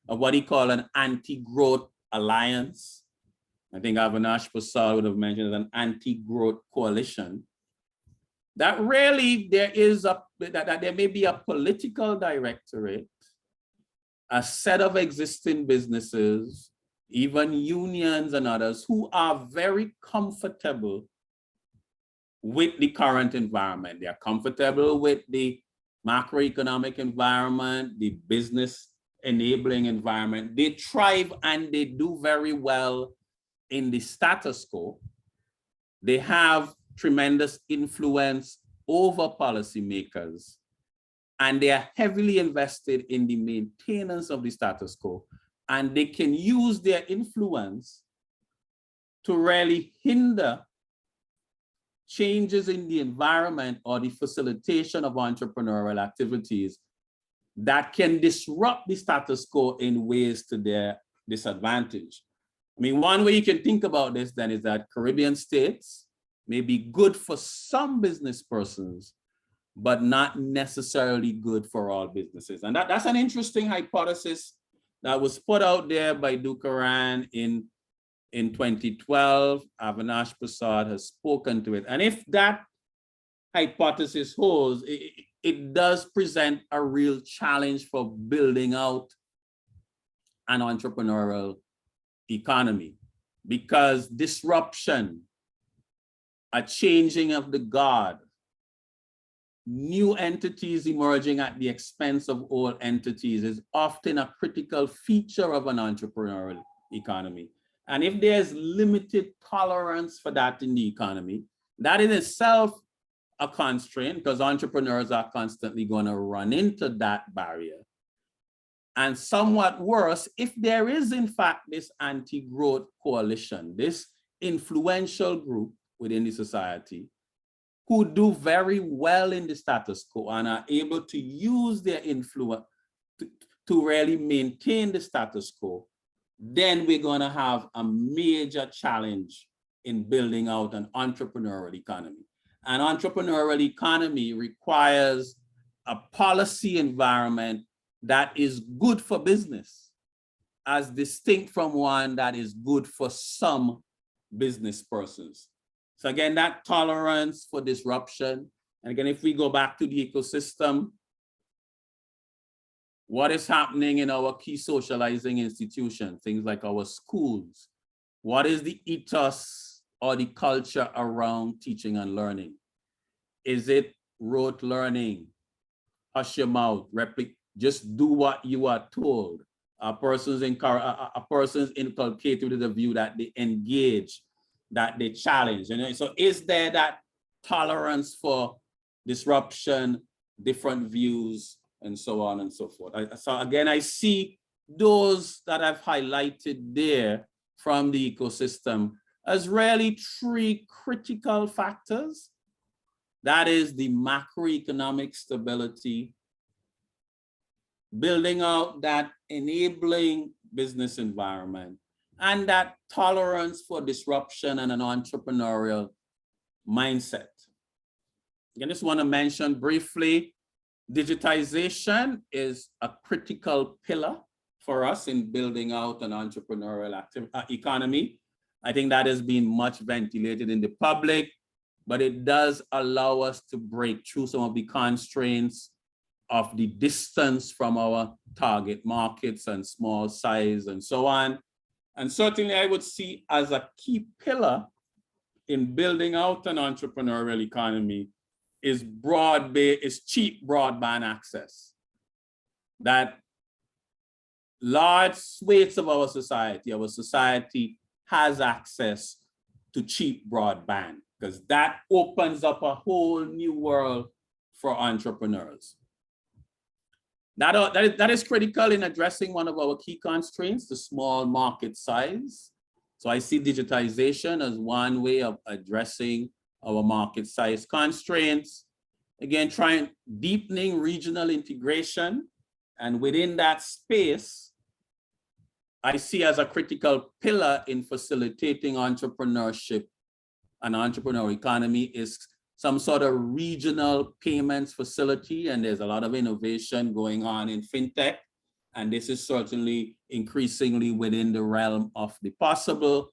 what he called an anti-growth alliance. I think Avinash Prasad would have mentioned an anti-growth coalition. That really that there may be a political directorate, a set of existing businesses, even unions and others who are very comfortable with the current environment. They are comfortable with the macroeconomic environment, the business enabling environment. They thrive and they do very well in the status quo. They have tremendous influence over policymakers, and they are heavily invested in the maintenance of the status quo. And they can use their influence to really hinder changes in the environment or the facilitation of entrepreneurial activities that can disrupt the status quo in ways to their disadvantage. I mean, one way you can think about this then is that Caribbean states may be good for some business persons, but not necessarily good for all businesses. And that's an interesting hypothesis that was put out there by Ducaran in 2012. Avinash Prasad has spoken to it. And if that hypothesis holds, it does present a real challenge for building out an entrepreneurial economy, because disruption, a changing of the guard, new entities emerging at the expense of old entities is often a critical feature of an entrepreneurial economy. And if there's limited tolerance for that in the economy, that in itself a constraint, because entrepreneurs are constantly going to run into that barrier. And somewhat worse, if there is in fact this anti-growth coalition, this influential group within the society who do very well in the status quo and are able to use their influence to really maintain the status quo, then we're going to have a major challenge in building out an entrepreneurial economy. An entrepreneurial economy requires a policy environment that is good for business, as distinct from one that is good for some business persons. So again, that tolerance for disruption. And again, if we go back to the ecosystem, what is happening in our key socializing institutions, things like our schools? What is the ethos or the culture around teaching and learning? Is it rote learning, hush your mouth, just do what you are told? a person's inculcated with the view that they engage, that they challenge. You know? So is there that tolerance for disruption, different views, and so on and so forth? So again, I see those that I've highlighted there from the ecosystem as really three critical factors. That is the macroeconomic stability, building out that enabling business environment, and that tolerance for disruption and an entrepreneurial mindset. I just want to mention briefly, digitization is a critical pillar for us in building out an entrepreneurial economy. I think that has been much ventilated in the public, but it does allow us to break through some of the constraints of the distance from our target markets and small size and so on. And certainly I would see as a key pillar in building out an entrepreneurial economy is cheap broadband access. That large swathes of our society has access to cheap broadband, because that opens up a whole new world for entrepreneurs. That is critical in addressing one of our key constraints, the small market size. So I see digitization as one way of addressing our market size constraints. Again, deepening regional integration. And within that space, I see as a critical pillar in facilitating entrepreneurship and entrepreneurial economy is some sort of regional payments facility. And there's a lot of innovation going on in fintech. And this is certainly increasingly within the realm of the possible.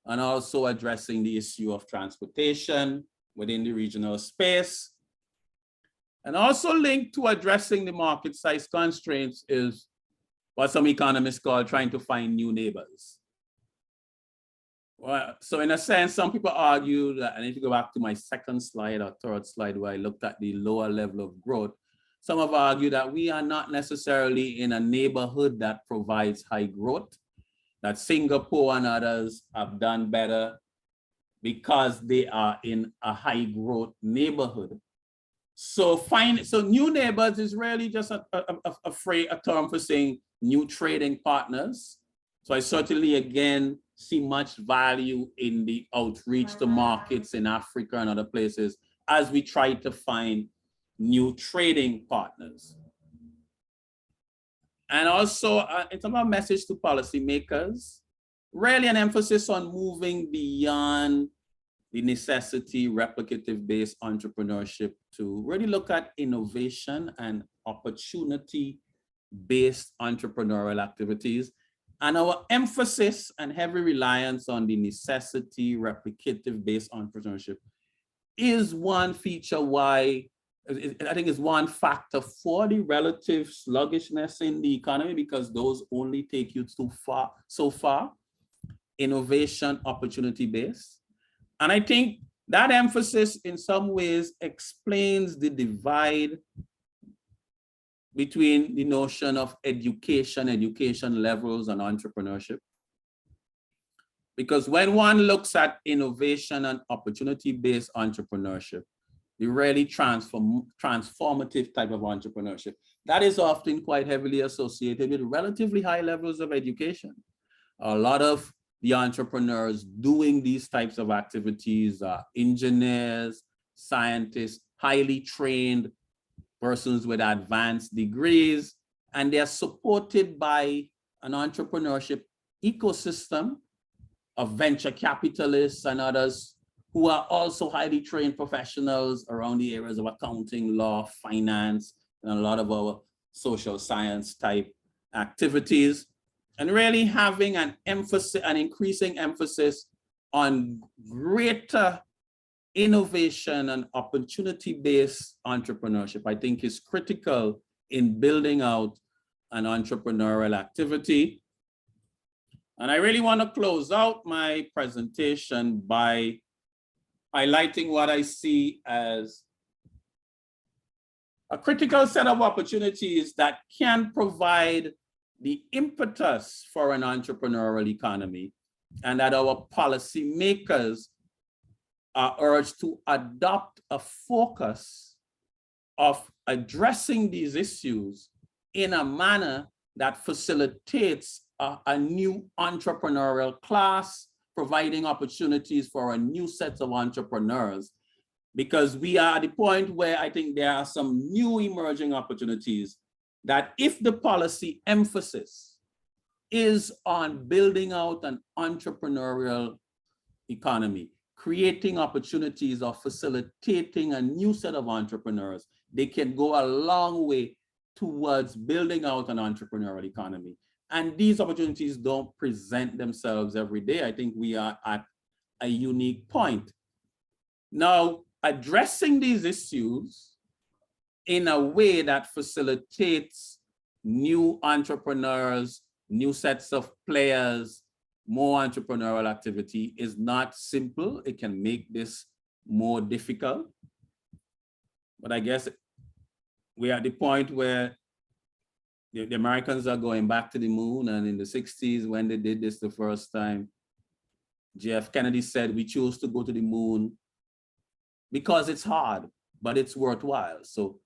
And also addressing the issue of transportation within the regional space. And also linked to addressing the market size constraints is what some economists call trying to find new neighbors. Well, so in a sense, some people argue that, and if you go back to my second slide or third slide where I looked at the lower level of growth, some have argued that we are not necessarily in a neighborhood that provides high growth, that Singapore and others have done better because they are in a high growth neighborhood. So new neighbors is really just a term for saying new trading partners. So I certainly, again, see much value in the outreach to markets in Africa and other places as we try to find new trading partners. And also, in terms of message to policymakers, really an emphasis on moving beyond the necessity replicative-based entrepreneurship to really look at innovation and opportunity-based entrepreneurial activities. And our emphasis and heavy reliance on the necessity replicative-based entrepreneurship is one feature why, I think is one factor for the relative sluggishness in the economy, because those only take you so far, innovation, opportunity-based. And I think that emphasis in some ways explains the divide between the notion of education levels and entrepreneurship. Because when one looks at innovation and opportunity-based entrepreneurship, the really transformative type of entrepreneurship, that is often quite heavily associated with relatively high levels of education. A lot of the entrepreneurs doing these types of activities are engineers, scientists, highly trained persons with advanced degrees, and they're supported by an entrepreneurship ecosystem of venture capitalists and others who are also highly trained professionals around the areas of accounting, law, finance, and a lot of our social science type activities, and really having an increasing emphasis on greater innovation and opportunity-based entrepreneurship, I think is critical in building out an entrepreneurial activity. And I really want to close out my presentation by highlighting what I see as a critical set of opportunities that can provide the impetus for an entrepreneurial economy, and that our policymakers are urged to adopt a focus of addressing these issues in a manner that facilitates a new entrepreneurial class, providing opportunities for a new set of entrepreneurs, because we are at the point where I think there are some new emerging opportunities that if the policy emphasis is on building out an entrepreneurial economy, creating opportunities or facilitating a new set of entrepreneurs, they can go a long way towards building out an entrepreneurial economy. And these opportunities don't present themselves every day. I think we are at a unique point. Now, addressing these issues in a way that facilitates new entrepreneurs, new sets of players, more entrepreneurial activity is not simple. It can make this more difficult. But I guess we're at the point where the Americans are going back to the moon, and in the 60s, when they did this the first time, JF Kennedy said, we chose to go to the moon because it's hard, but it's worthwhile. So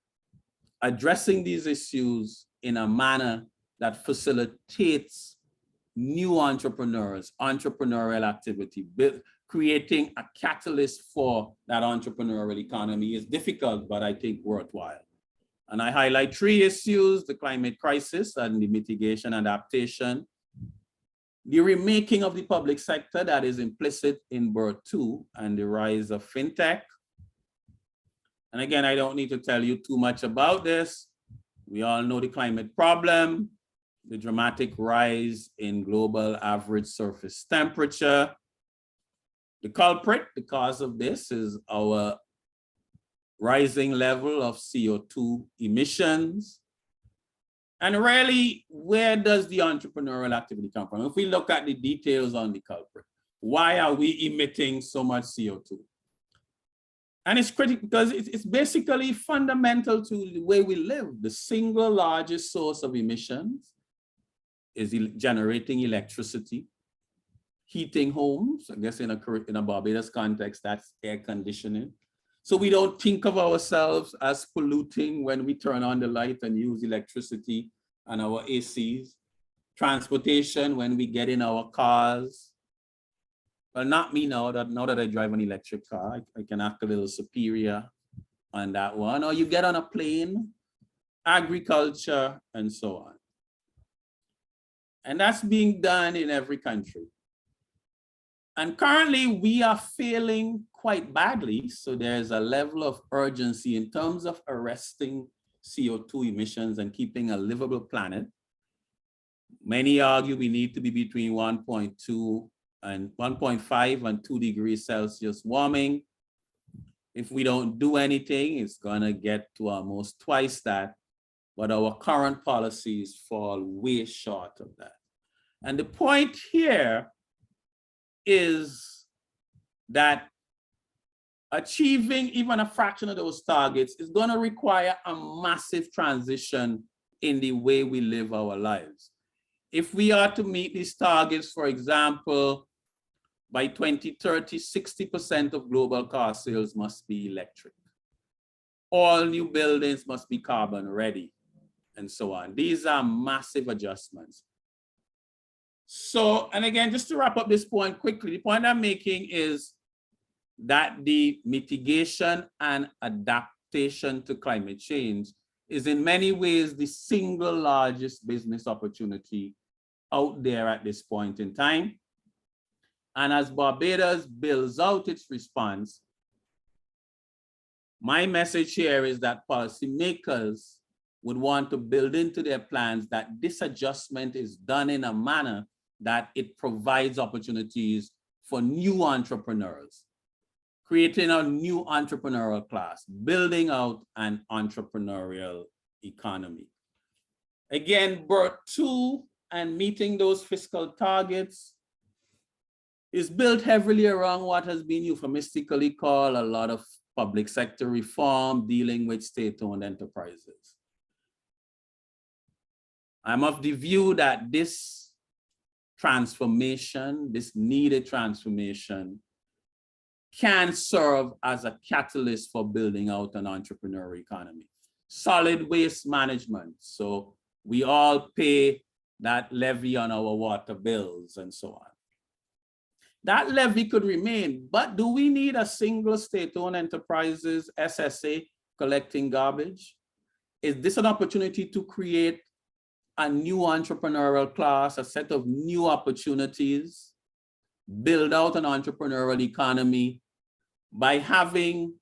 addressing these issues in a manner that facilitates new entrepreneurs, entrepreneurial activity, creating a catalyst for that entrepreneurial economy is difficult, but I think worthwhile. And I highlight 3 issues: the climate crisis and the mitigation adaptation, the remaking of the public sector that is implicit in BERT 2, and the rise of fintech. And again, I don't need to tell you too much about this. We all know the climate problem, the dramatic rise in global average surface temperature. The culprit, the cause of this, is our rising level of CO2 emissions. And really, where does the entrepreneurial activity come from? If we look at the details on the culprit, why are we emitting so much CO2? And it's critical because it's basically fundamental to the way we live. The single largest source of emissions is generating electricity, heating homes. I guess in a Barbados context, that's air conditioning. So we don't think of ourselves as polluting when we turn on the light and use electricity and our ACs. Transportation, when we get in our cars. Well, not me now that I drive an electric car, I can act a little superior on that one. Or you get on a plane, agriculture, and so on. And that's being done in every country. And currently we are failing quite badly. So there's a level of urgency in terms of arresting CO2 emissions and keeping a livable planet. Many argue we need to be between 1.2 and 1.5 and 2 degrees Celsius warming. If we don't do anything, it's gonna get to almost twice that, but our current policies fall way short of that. And the point here is that achieving even a fraction of those targets is gonna require a massive transition in the way we live our lives. If we are to meet these targets, for example, by 2030, 60% of global car sales must be electric. All new buildings must be carbon ready, and so on. These are massive adjustments. So, and again, just to wrap up this point quickly, the point I'm making is that the mitigation and adaptation to climate change is in many ways the single largest business opportunity out there at this point in time. And as Barbados builds out its response, my message here is that policymakers would want to build into their plans that this adjustment is done in a manner that it provides opportunities for new entrepreneurs, creating a new entrepreneurial class, building out an entrepreneurial economy. Again, BERT 2 and meeting those fiscal targets is built heavily around what has been euphemistically called a lot of public sector reform dealing with state-owned enterprises. I'm of the view that this transformation, this needed transformation, can serve as a catalyst for building out an entrepreneurial economy. Solid waste management. So we all pay that levy on our water bills and so on. That levy could remain, but do we need a single state-owned enterprises, SSA, collecting garbage? Is this an opportunity to create a new entrepreneurial class, a set of new opportunities, build out an entrepreneurial economy by having,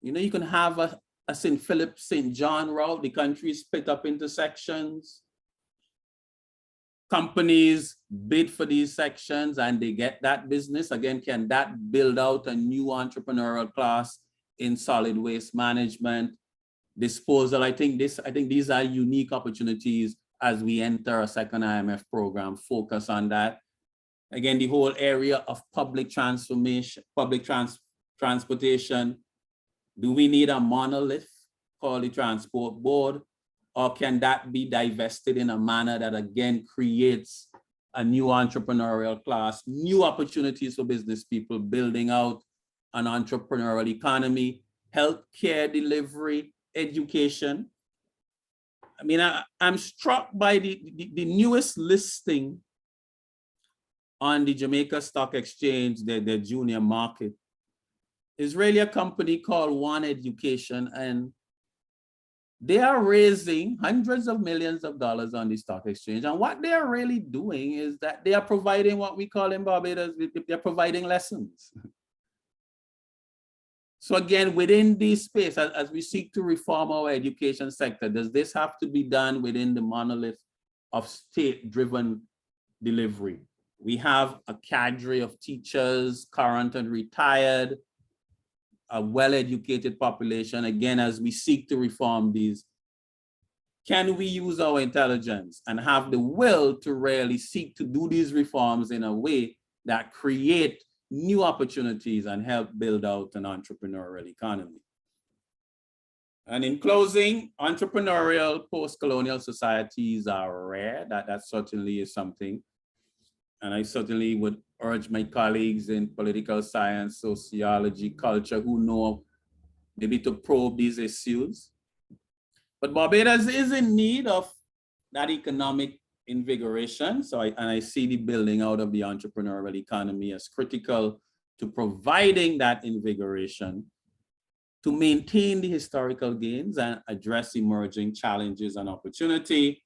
you can have a St. Philip, St. John route, the country is split up into sections. Companies bid for these sections and they get that business. Again, can that build out a new entrepreneurial class in solid waste management, disposal? I think these are unique opportunities as we enter a second IMF program, focus on that. Again, the whole area of public transformation, transportation. Do we need a monolith called the Transport Board? Or can that be divested in a manner that again creates a new entrepreneurial class, new opportunities for business people, building out an entrepreneurial economy, healthcare delivery, education? I mean, I'm struck by the newest listing on the Jamaica Stock Exchange, their junior market, is really a company called One Education, and they are raising hundreds of millions of dollars on the stock exchange. And what they are really doing is that they are providing what we call in Barbados, they're providing lessons. So again, within this space, as we seek to reform our education sector, does this have to be done within the monolith of state-driven delivery? We have a cadre of teachers, current and retired, a well-educated population. Again, as we seek to reform these, can we use our intelligence and have the will to really seek to do these reforms in a way that create new opportunities and help build out an entrepreneurial economy? And in closing, entrepreneurial post-colonial societies are rare. That certainly is something. And I certainly would urge my colleagues in political science, sociology, culture, who know maybe to probe these issues. But Barbados is in need of that economic invigoration. So I see the building out of the entrepreneurial economy as critical to providing that invigoration to maintain the historical gains and address emerging challenges and opportunity.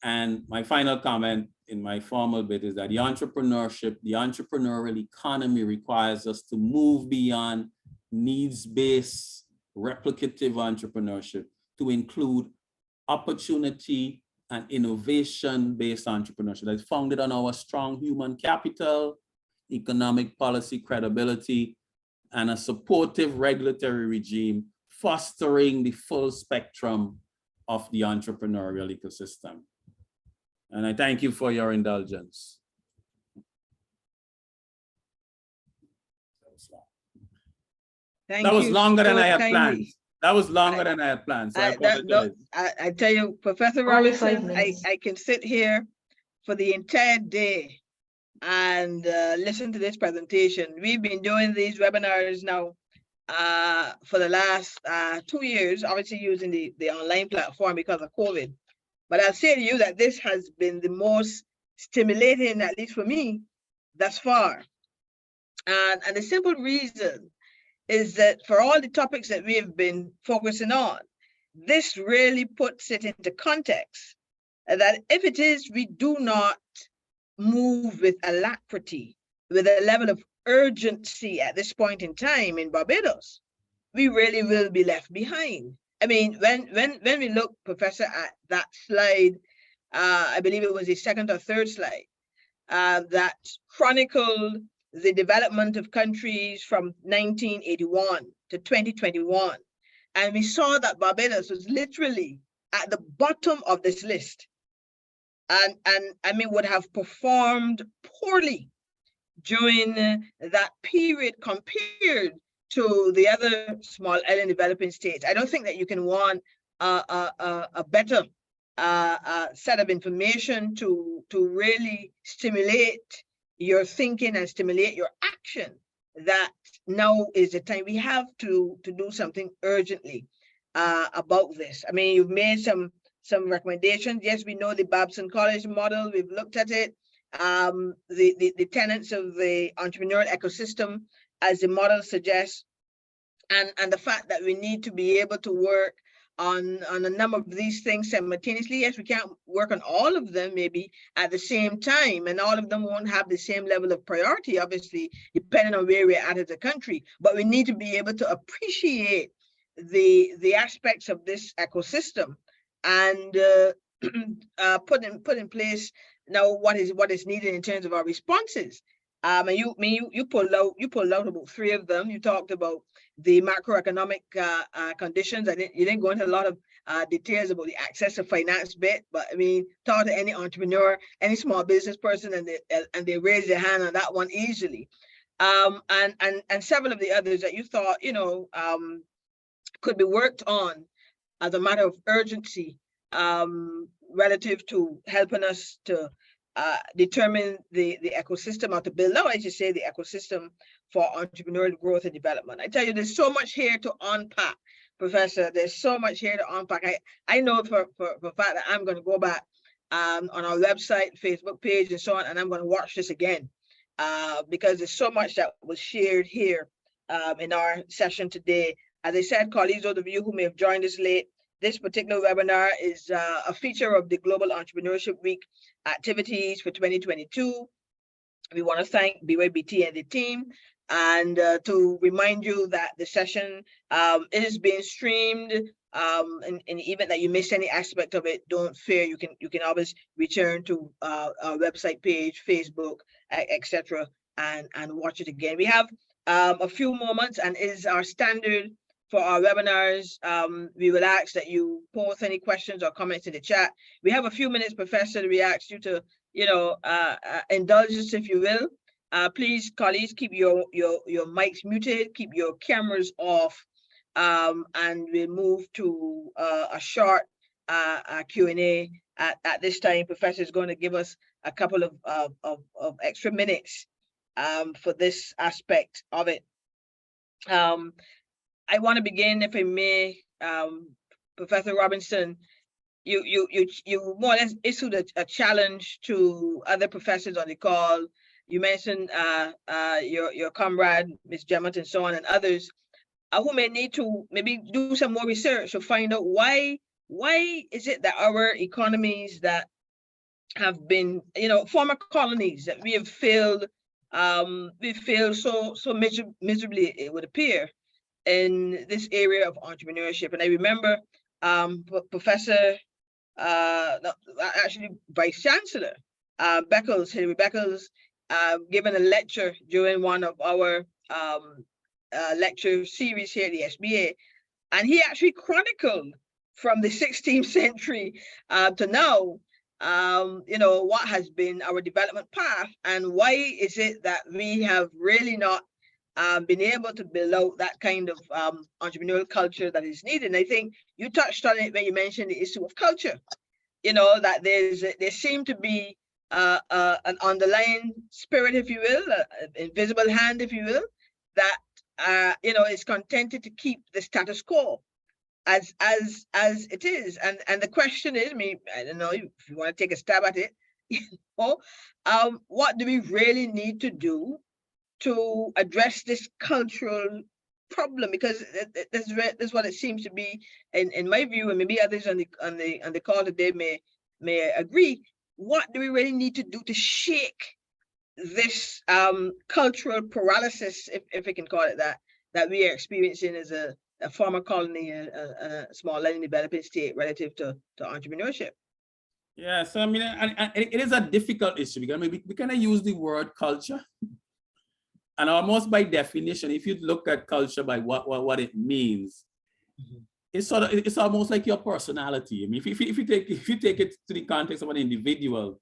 And my final comment in my formal bit is that the entrepreneurial economy requires us to move beyond needs-based replicative entrepreneurship to include opportunity and innovation-based entrepreneurship that's founded on our strong human capital, economic policy credibility, and a supportive regulatory regime fostering the full spectrum of the entrepreneurial ecosystem. And I thank you for your indulgence. Thank That was you longer than so I had kindly. planned. That was longer than I had planned, so I apologize. I tell you, Professor Only 5 Robinson, minutes. I can sit here for the entire day and listen to this presentation. We've been doing these webinars now for the last 2 years, obviously using the online platform because of COVID. But I'll say to you that this has been the most stimulating, at least for me, thus far. And the simple reason is that for all the topics that we have been focusing on, this really puts it into context that if it is we do not move with alacrity, with a level of urgency at this point in time in Barbados, we really will be left behind. I mean, when we look, Professor, at that slide, I believe it was the second or third slide, that chronicled the development of countries from 1981 to 2021. And we saw that Barbados was literally at the bottom of this list. And I mean, would have performed poorly during that period compared to the other small island developing states. I don't think that you can want a better set of information to really stimulate your thinking and stimulate your action, that now is the time we have to do something urgently about this. I mean, you've made some recommendations. Yes, we know the Babson College model. We've looked at it. The tenets of the entrepreneurial ecosystem, as the model suggests, and the fact that we need to be able to work on a number of these things simultaneously. Yes, we can't work on all of them maybe at the same time, and all of them won't have the same level of priority, obviously, depending on where we're at as a country. But we need to be able to appreciate the aspects of this ecosystem and put in place now what is needed in terms of our responses. And you pulled out about 3 of them. You talked about the macroeconomic conditions. You didn't go into a lot of details about the access to finance bit, but I mean, talk to any entrepreneur, any small business person, and they raise their hand on that one easily. And several of the others that you thought, could be worked on as a matter of urgency, relative to helping us to determine the ecosystem, or to build out, I should say, the ecosystem for entrepreneurial growth and development. I tell you, there's so much here to unpack, Professor. There's so much here to unpack. I know for a fact that I'm going to go back on our website, Facebook page, and so on, and I'm going to watch this again because there's so much that was shared here in our session today. As I said, colleagues, those of you who may have joined us late, this particular webinar is a feature of the Global Entrepreneurship Week activities for 2022. We want to thank BYBT and the team, and to remind you that the session is being streamed. In the event that you miss any aspect of it, don't fear. You can always return to our website page, Facebook, etc., and watch it again. We have a few moments, and is our standard for our webinars. We will ask that you post any questions or comments in the chat. We have a few minutes, Professor. We ask you to, indulge us, if you will. Please, colleagues, keep your mics muted, keep your cameras off, and we'll move to a short Q&A at this time. Professor is going to give us a couple of extra minutes for this aspect of it. I want to begin, if I may, Professor Robinson. You more or less issued a challenge to other professors on the call. You mentioned your comrade, Ms. Jemmett, and so on, and others who may need to maybe do some more research to find out why is it that our economies that have been, former colonies that we have failed, so miserably, it would appear, in this area of entrepreneurship. And I remember Professor, actually Vice Chancellor Beckles, Hilary Beckles, given a lecture during one of our lecture series here at the SBA, and he actually chronicled from the 16th century to now, what has been our development path, and why is it that we have really not been able to build out that kind of entrepreneurial culture that is needed. And I think you touched on it when you mentioned the issue of culture. That there seemed to be an underlying spirit, if you will, an invisible hand, if you will, that is contented to keep the status quo as it is. And the question is, I don't know if you want to take a stab at it, what do we really need to do to address this cultural problem? Because that's what it seems to be, in my view, and maybe others on the call today may agree. What do we really need to do to shake this cultural paralysis, if we can call it that we are experiencing as a former colony, a small land developing state relative to entrepreneurship? Yeah, so it is a difficult issue because we kind of use the word culture. And almost by definition, if you look at culture by what it means, it's almost like your personality. I mean, if you take it to the context of an individual,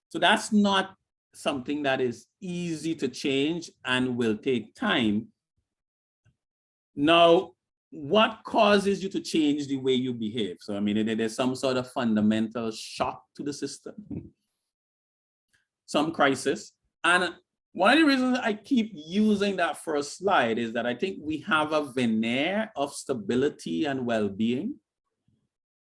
so that's not something that is easy to change and will take time. Now, what causes you to change the way you behave? So, I mean, there's some sort of fundamental shock to the system, some crisis. And one of the reasons I keep using that first slide is that I think we have a veneer of stability and well-being.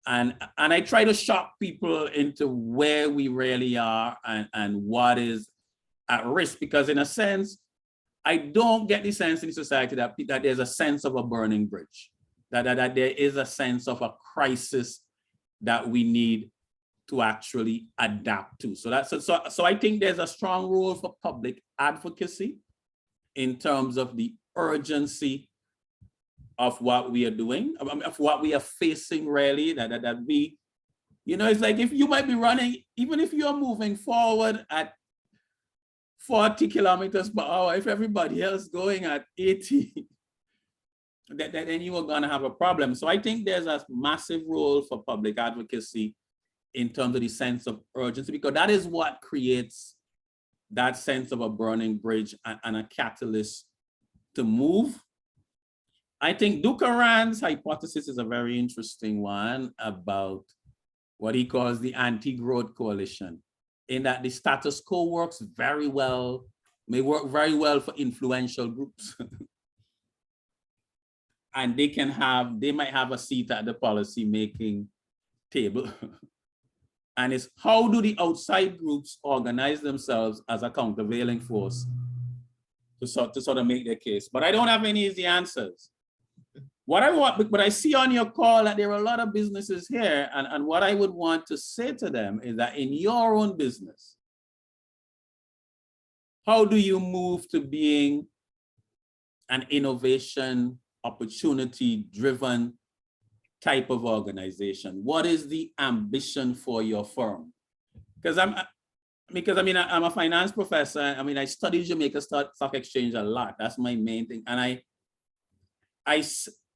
And I try to shock people into where we really are and what is at risk, because in a sense, I don't get the sense in society that there's a sense of a burning bridge, that there is a sense of a crisis that we need to actually adapt to. So I think there's a strong role for public advocacy in terms of the urgency of what we are doing, of what we are facing really, that we, you know, it's like if you might be running, even if you're moving forward at 40 kilometers per hour, if everybody else going at 80, then you are gonna have a problem. So I think there's a massive role for public advocacy in terms of the sense of urgency, because that is what creates that sense of a burning bridge and a catalyst to move. I think Dukaran's hypothesis is a very interesting one about what he calls the anti-growth coalition, in that the status quo works very well, may work very well for influential groups. And they might have a seat at the policy making table. And it's how do the outside groups organize themselves as a countervailing force to sort of make their case. But I don't have any easy answers. What I want, but I see on your call that there are a lot of businesses here, and what I would want to say to them is that in your own business, how do you move to being an innovation, opportunity-driven type of organization? What is the ambition for your firm? Because I'm a finance professor. I mean, I study Jamaica Stock Exchange a lot. That's my main thing, and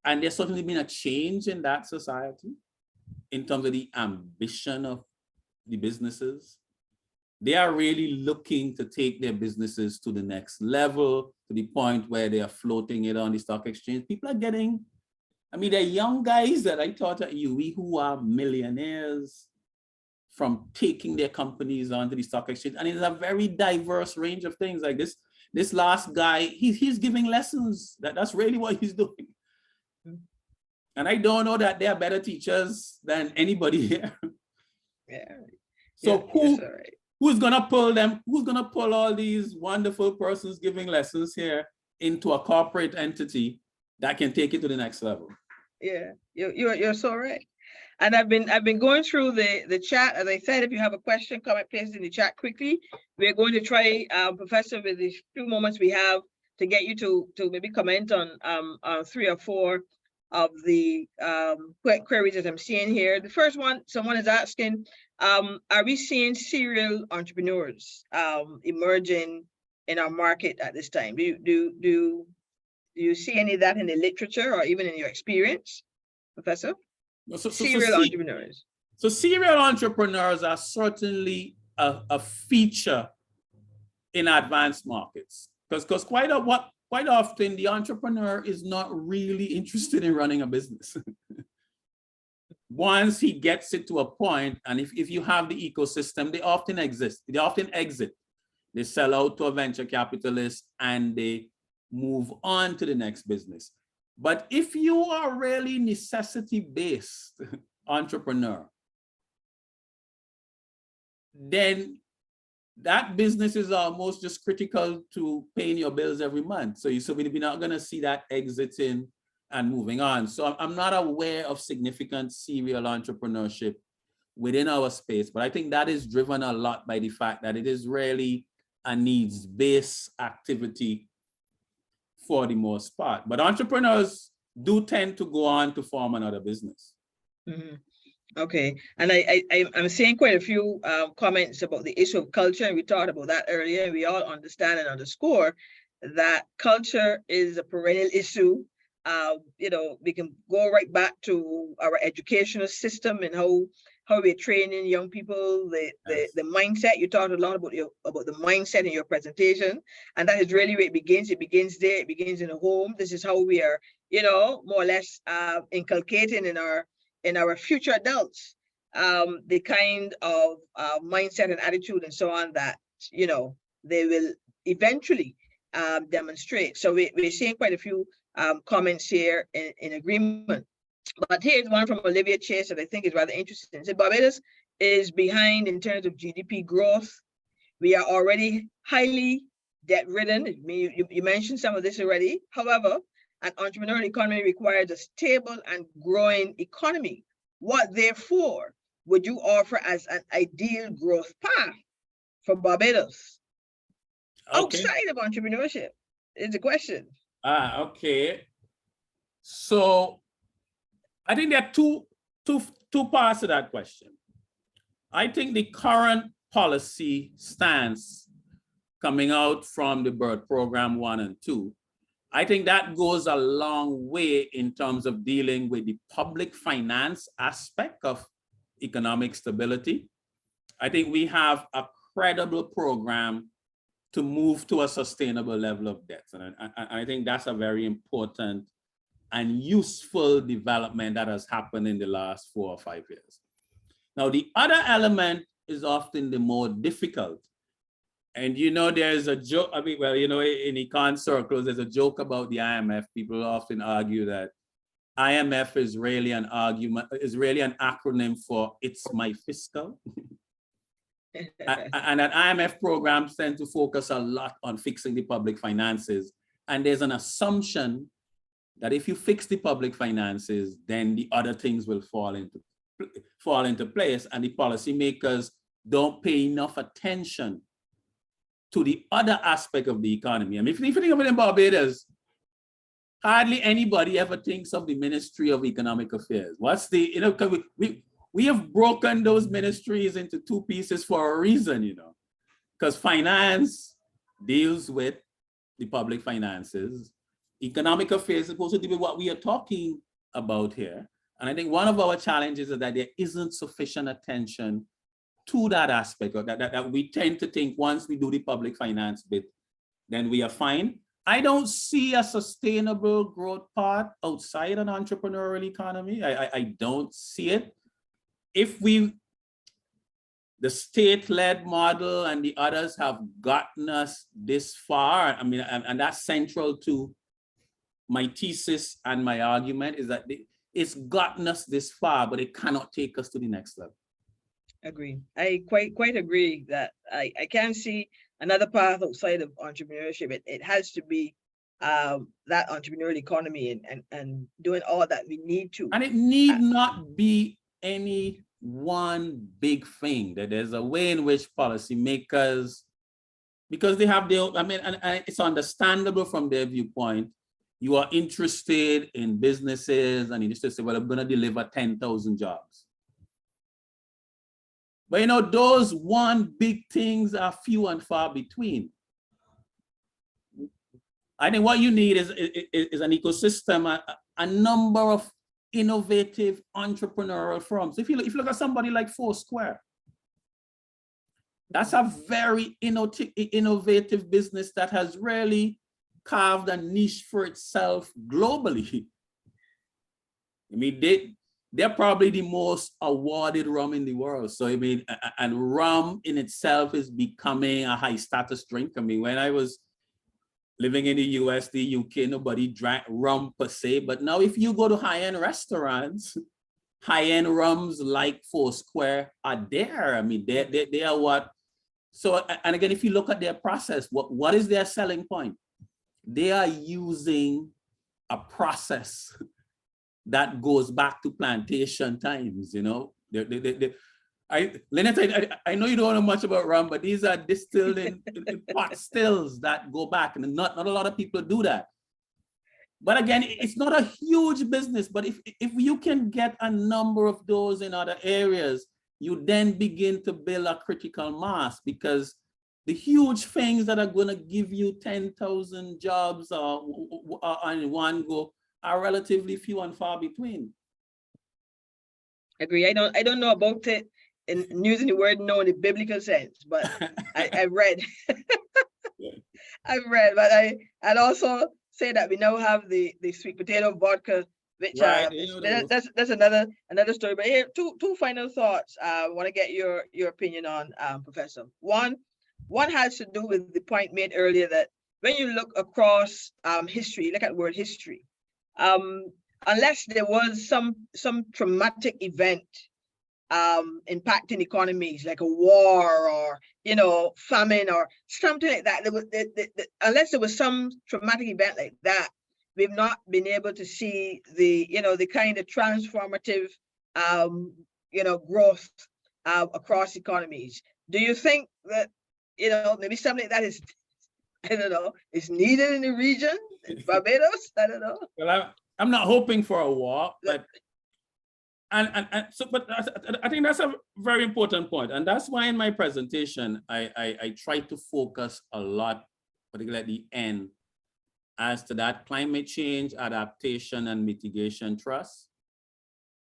and there's certainly been a change in that society in terms of the ambition of the businesses. They are really looking to take their businesses to the next level, to the point where they are floating it on the stock exchange. People are getting, I mean, they're young guys that I taught at UE who are millionaires from taking their companies onto the stock exchange. And it's a very diverse range of things. Like this last guy, he's giving lessons. That's really what he's doing. And I don't know that they are better teachers than anybody here. Yeah. So Yeah, who's gonna pull them? Who's gonna pull all these wonderful persons giving lessons here into a corporate entity that can take it to the next level? Yeah, you're so right. And I've been going through the chat. As I said, if you have a question, comment, place it in the chat quickly. We're going to try, Professor, with the few moments we have, to get you to maybe comment on 3 or 4 of the queries that I'm seeing here. The first one, someone is asking, are we seeing serial entrepreneurs emerging in our market at this time? Do you see any of that in the literature or even in your experience, Professor? Serial entrepreneurs. So serial entrepreneurs are certainly a feature in advanced markets, because quite often the entrepreneur is not really interested in running a business. Once he gets it to a point, and if you have the ecosystem, they often exit. They sell out to a venture capitalist and they move on to the next business. But if you are really necessity-based entrepreneur, then that business is almost just critical to paying your bills every month. So we're not going to see that exiting and moving on. So I'm not aware of significant serial entrepreneurship within our space, but I think that is driven a lot by the fact that it is really a needs-based activity for the most part. But entrepreneurs do tend to go on to form another business. Mm-hmm. Okay, and I'm seeing quite a few comments about the issue of culture, and we talked about that earlier, and we all understand and underscore that culture is a perennial issue. You know, we can go right back to our educational system and how we're training young people, the mindset. You talked a lot about the mindset in your presentation, and that is really where it begins. It begins there. It begins in the home. This is how we are, more or less inculcating in our future adults the kind of mindset and attitude and so on that they will eventually demonstrate. So we're seeing quite a few comments here in agreement. But here's one from Olivia Chase that I think is rather interesting. So Barbados is behind in terms of GDP growth. We are already highly debt-ridden. You mentioned some of this already. However, an entrepreneurial economy requires a stable and growing economy. What, therefore, would you offer as an ideal growth path for Barbados? Okay. Outside of entrepreneurship is the question. Okay. So I think there are two parts to that question. I think the current policy stance coming out from the BIRD Program 1 and 2, I think that goes a long way in terms of dealing with the public finance aspect of economic stability. I think we have a credible program to move to a sustainable level of debt. And I think that's a very important and useful development that has happened in the last 4 or 5 years. Now, the other element is often the more difficult. And there's a joke, in econ circles, there's a joke about the IMF. People often argue that IMF is really an acronym for "It's My Fiscal." And that IMF programs tend to focus a lot on fixing the public finances. And there's an assumption that if you fix the public finances, then the other things will fall into place, and the policymakers don't pay enough attention to the other aspect of the economy. I mean, if you think of it in Barbados, hardly anybody ever thinks of the Ministry of Economic Affairs. We have broken those ministries into 2 pieces for a reason, because finance deals with the public finances. Economic affairs is supposed to deal with what we are talking about here. And I think one of our challenges is that there isn't sufficient attention to that aspect, or that we tend to think once we do the public finance bit, then we are fine. I don't see a sustainable growth path outside an entrepreneurial economy. I don't see it. If the state-led model and the others have gotten us this far, I mean, and that's central to my thesis and my argument, is that it's gotten us this far, but it cannot take us to the next level. Agree. I quite agree that I can't see another path outside of entrepreneurship. It has to be that entrepreneurial economy and doing all that we need to. And it need not be any one big thing. That there's a way in which policymakers, because they have their, and it's understandable from their viewpoint, you are interested in businesses and you just say, well, I'm going to deliver 10,000 jobs. But those one big things are few and far between. I think what you need is an ecosystem, a number of innovative entrepreneurial firms. If you look at somebody like Foursquare, that's a very innovative business that has really carved a niche for itself globally. I mean, they're probably the most awarded rum in the world. So, I mean, and rum in itself is becoming a high status drink. I mean, when I was living in the US, the UK, nobody drank rum per se. But now if you go to high-end restaurants, high-end rums like Foursquare are there. I mean, they are what? So, and again, if you look at their process, what is their selling point? They are using a process that goes back to plantation times, Lynette, I know you don't know much about rum, but these are distilled in pot stills that go back, and not a lot of people do that. But again, it's not a huge business, but if you can get a number of those in other areas, you then begin to build a critical mass, because the huge things that are going to give you 10,000 jobs on one go are relatively few and far between. Agree. I don't know about it in using the word no in the biblical sense, but I read. I've read, but I'd also say that we now have the sweet potato vodka, which Right, that's another story. But here, two final thoughts. I want to get your opinion on, Professor. One has to do with the point made earlier that when you look across history, look at word history. Unless there was some traumatic event impacting economies like a war or famine or something like that, unless there was some traumatic event like that, we've not been able to see the kind of transformative growth across economies. Do you think that maybe something like that is I don't know is needed in the region, in Barbados? I don't know. Well, I'm not hoping for a war, but but I think that's a very important point, and that's why in my presentation I try to focus a lot, particularly at the end, as to that climate change adaptation and mitigation trust,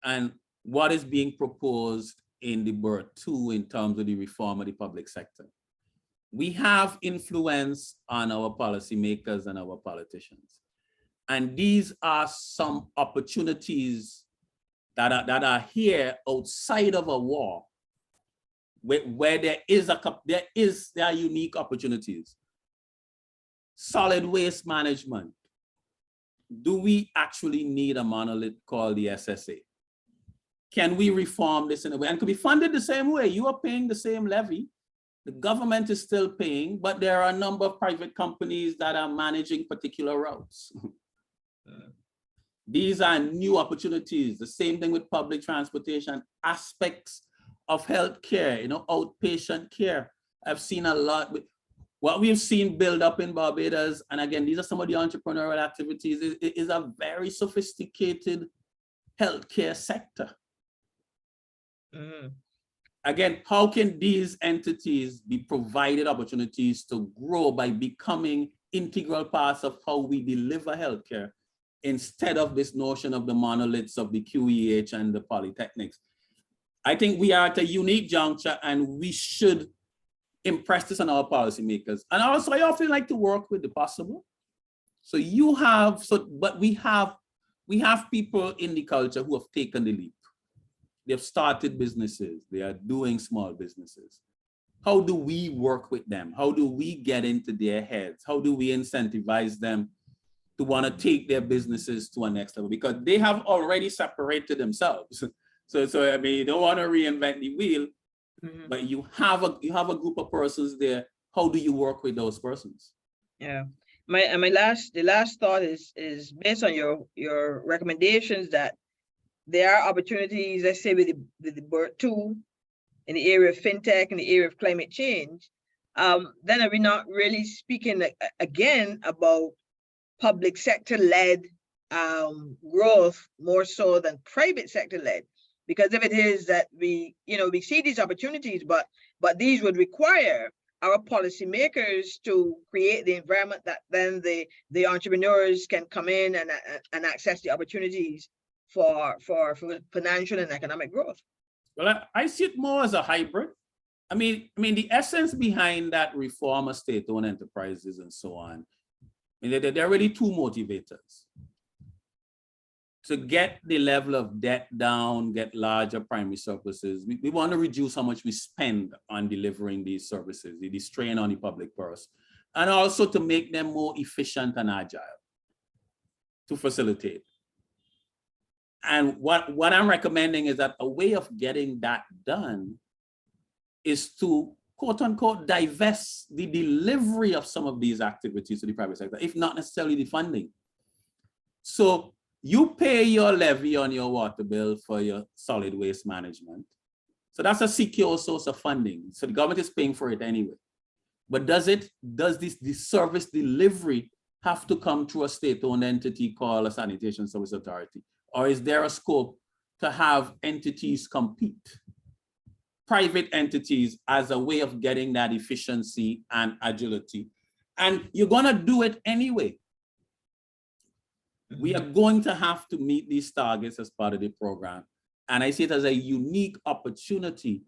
and what is being proposed in the BERT 2 in terms of the reform of the public sector. We have influence on our policymakers and our politicians, and these are some opportunities that are here outside of a war, where there are unique opportunities. Solid waste management. Do we actually need a monolith called the SSA? Can we reform this in a way? And could be funded the same way. You are paying the same levy. The government is still paying, but there are a number of private companies that are managing particular routes. These are new opportunities. The same thing with public transportation, aspects of healthcare, outpatient care. I've seen a lot with what we've seen build up in Barbados. And again, these are some of the entrepreneurial activities. It is a very sophisticated healthcare sector. Again, how can these entities be provided opportunities to grow by becoming integral parts of how we deliver healthcare, instead of this notion of the monoliths of the QEH and the polytechnics? I think we are at a unique juncture, and we should impress this on our policymakers. And also, I often like to work with the possible. So but we have people in the culture who have taken the leap. They've started businesses. They are doing small businesses. How do we work with them? How do we get into their heads? How do we incentivize them to want to take their businesses to a next level? Because they have already separated themselves. So I mean, you don't want to reinvent the wheel, but you have a group of persons there. How do you work with those persons? Yeah. The last thought is based on your recommendations that there are opportunities, let's say with the BERT 2 in the area of fintech, in the area of climate change. Then are we not really speaking again about public sector led growth more so than private sector led? Because if it is that we see these opportunities, but these would require our policymakers to create the environment that then the entrepreneurs can come in and access the opportunities for financial and economic growth. Well, I see it more as a hybrid. I mean, the essence behind that reform of state-owned enterprises and so on, I mean, there are really two motivators: to get the level of debt down, get larger primary surpluses. We want to reduce how much we spend on delivering these services, the strain on the public purse, and also to make them more efficient and agile to facilitate. And what I'm recommending is that a way of getting that done is to, quote unquote, divest the delivery of some of these activities to the private sector, if not necessarily the funding. So you pay your levy on your water bill for your solid waste management. So that's a secure source of funding. So the government is paying for it anyway. But does the service delivery have to come through a state-owned entity called a sanitation service authority? Or is there a scope to have entities compete, private entities, as a way of getting that efficiency and agility? And you're gonna do it anyway. We are going to have to meet these targets as part of the program. And I see it as a unique opportunity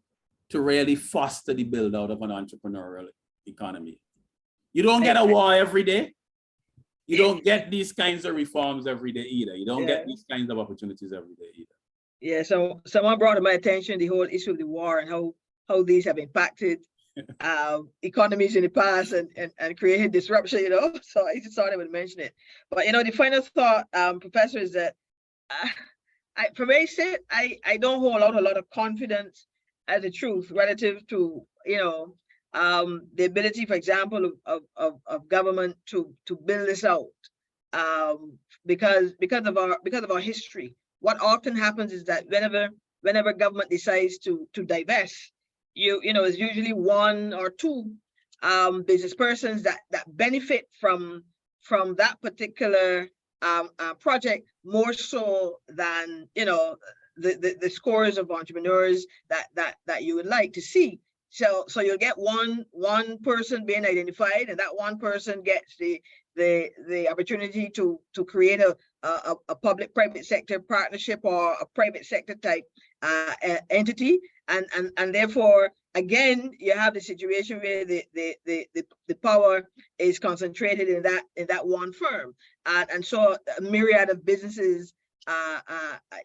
to really foster the build out of an entrepreneurial economy. You don't get a war every day. You don't get these kinds of reforms every day either. You don't get these kinds of opportunities every day either. Yeah, so someone brought to my attention the whole issue of the war and how these have impacted economies in the past and created disruption, you know. So I just thought I would mention it. But you know, the final thought, Professor, is that from where I sit, I don't hold out a lot of confidence as a truth relative to, you know, the ability, for example, of government to build this out, because of our history. What often happens is that whenever government decides to divest, you know, it's usually one or two business persons that benefit from that particular project more so than, you know, the scores of entrepreneurs that you would like to see. So you'll get one person being identified, and that one person gets the opportunity to create a public-private sector partnership or a private sector type entity, and therefore again you have the situation where the power is concentrated in that one firm, and so a myriad of businesses,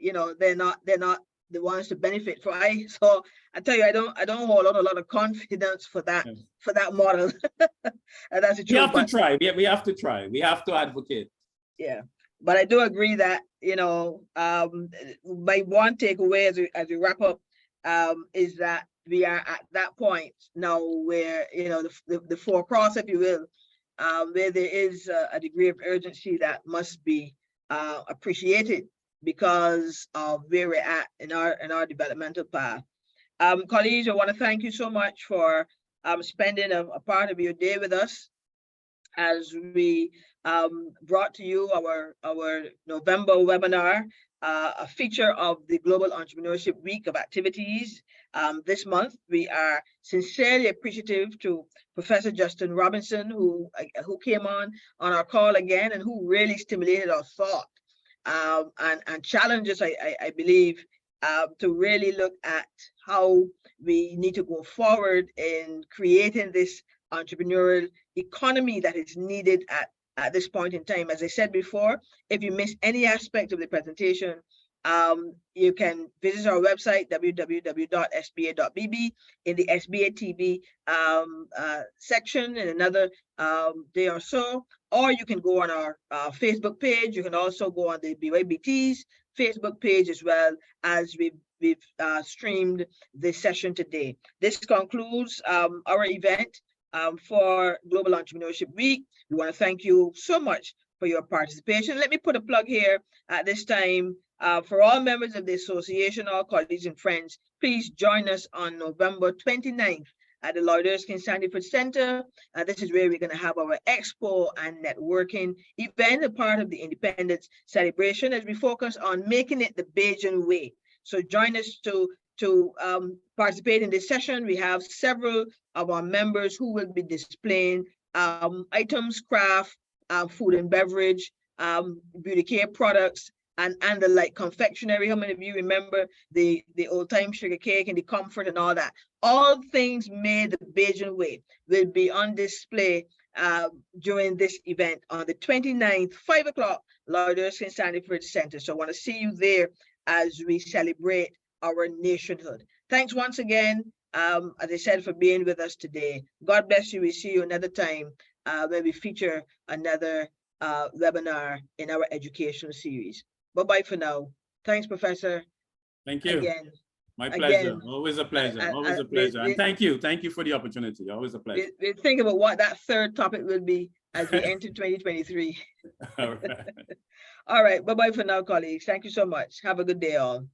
you know, they're not the ones to benefit for. So I tell you, I don't hold on a lot of confidence for that model. And that's the truth. We have to try. We have to try. We have to advocate. Yeah, but I do agree that, you know, my one takeaway as we wrap up is that we are at that point now where, you know, the forecross, if you will, where there is a degree of urgency that must be appreciated because of where we're at in our developmental path. Colleagues, I want to thank you so much for spending a part of your day with us as we brought to you our November webinar, a feature of the Global Entrepreneurship Week of activities. This month, we are sincerely appreciative to Professor Justin Robinson, who came on our call again and who really stimulated our thought and challenges, I believe, to really look at how we need to go forward in creating this entrepreneurial economy that is needed at this point in time. As I said before, if you miss any aspect of the presentation, you can visit our website, www.sba.bb, in the SBA TV section in another day or so, or you can go on our Facebook page. You can also go on the BYBT's Facebook page, as well as we've streamed this session today. This concludes our event for Global Entrepreneurship Week. We want to thank you so much for your participation. Let me put a plug here at this time. For all members of the association, all colleagues and friends, please join us on November 29th at the Lloyd Erskine Sandyford Center. This is where we're going to have our expo and networking event, a part of the Independence celebration, as we focus on making it the Bajan way. So join us to participate in this session. We have several of our members who will be displaying items, craft, food and beverage, beauty care products, and the like, confectionery. How many of you remember the old time sugar cake and the comfort and all that? All things made the Bajan way will be on display during this event on the 29th, 5 o'clock, Lloyd Erskine Sandyford Center. So I want to see you there as we celebrate our nationhood. Thanks once again, as I said, for being with us today. God bless you. We see you another time where we feature another webinar in our educational series. Bye-bye for now. Thanks, Professor. Thank you. Again. My pleasure. Always a pleasure. Always a pleasure. And thank you. Thank you for the opportunity. Always a pleasure. We'll think about what that third topic will be as we enter 2023. All right. All right. Bye-bye for now, colleagues. Thank you so much. Have a good day, all.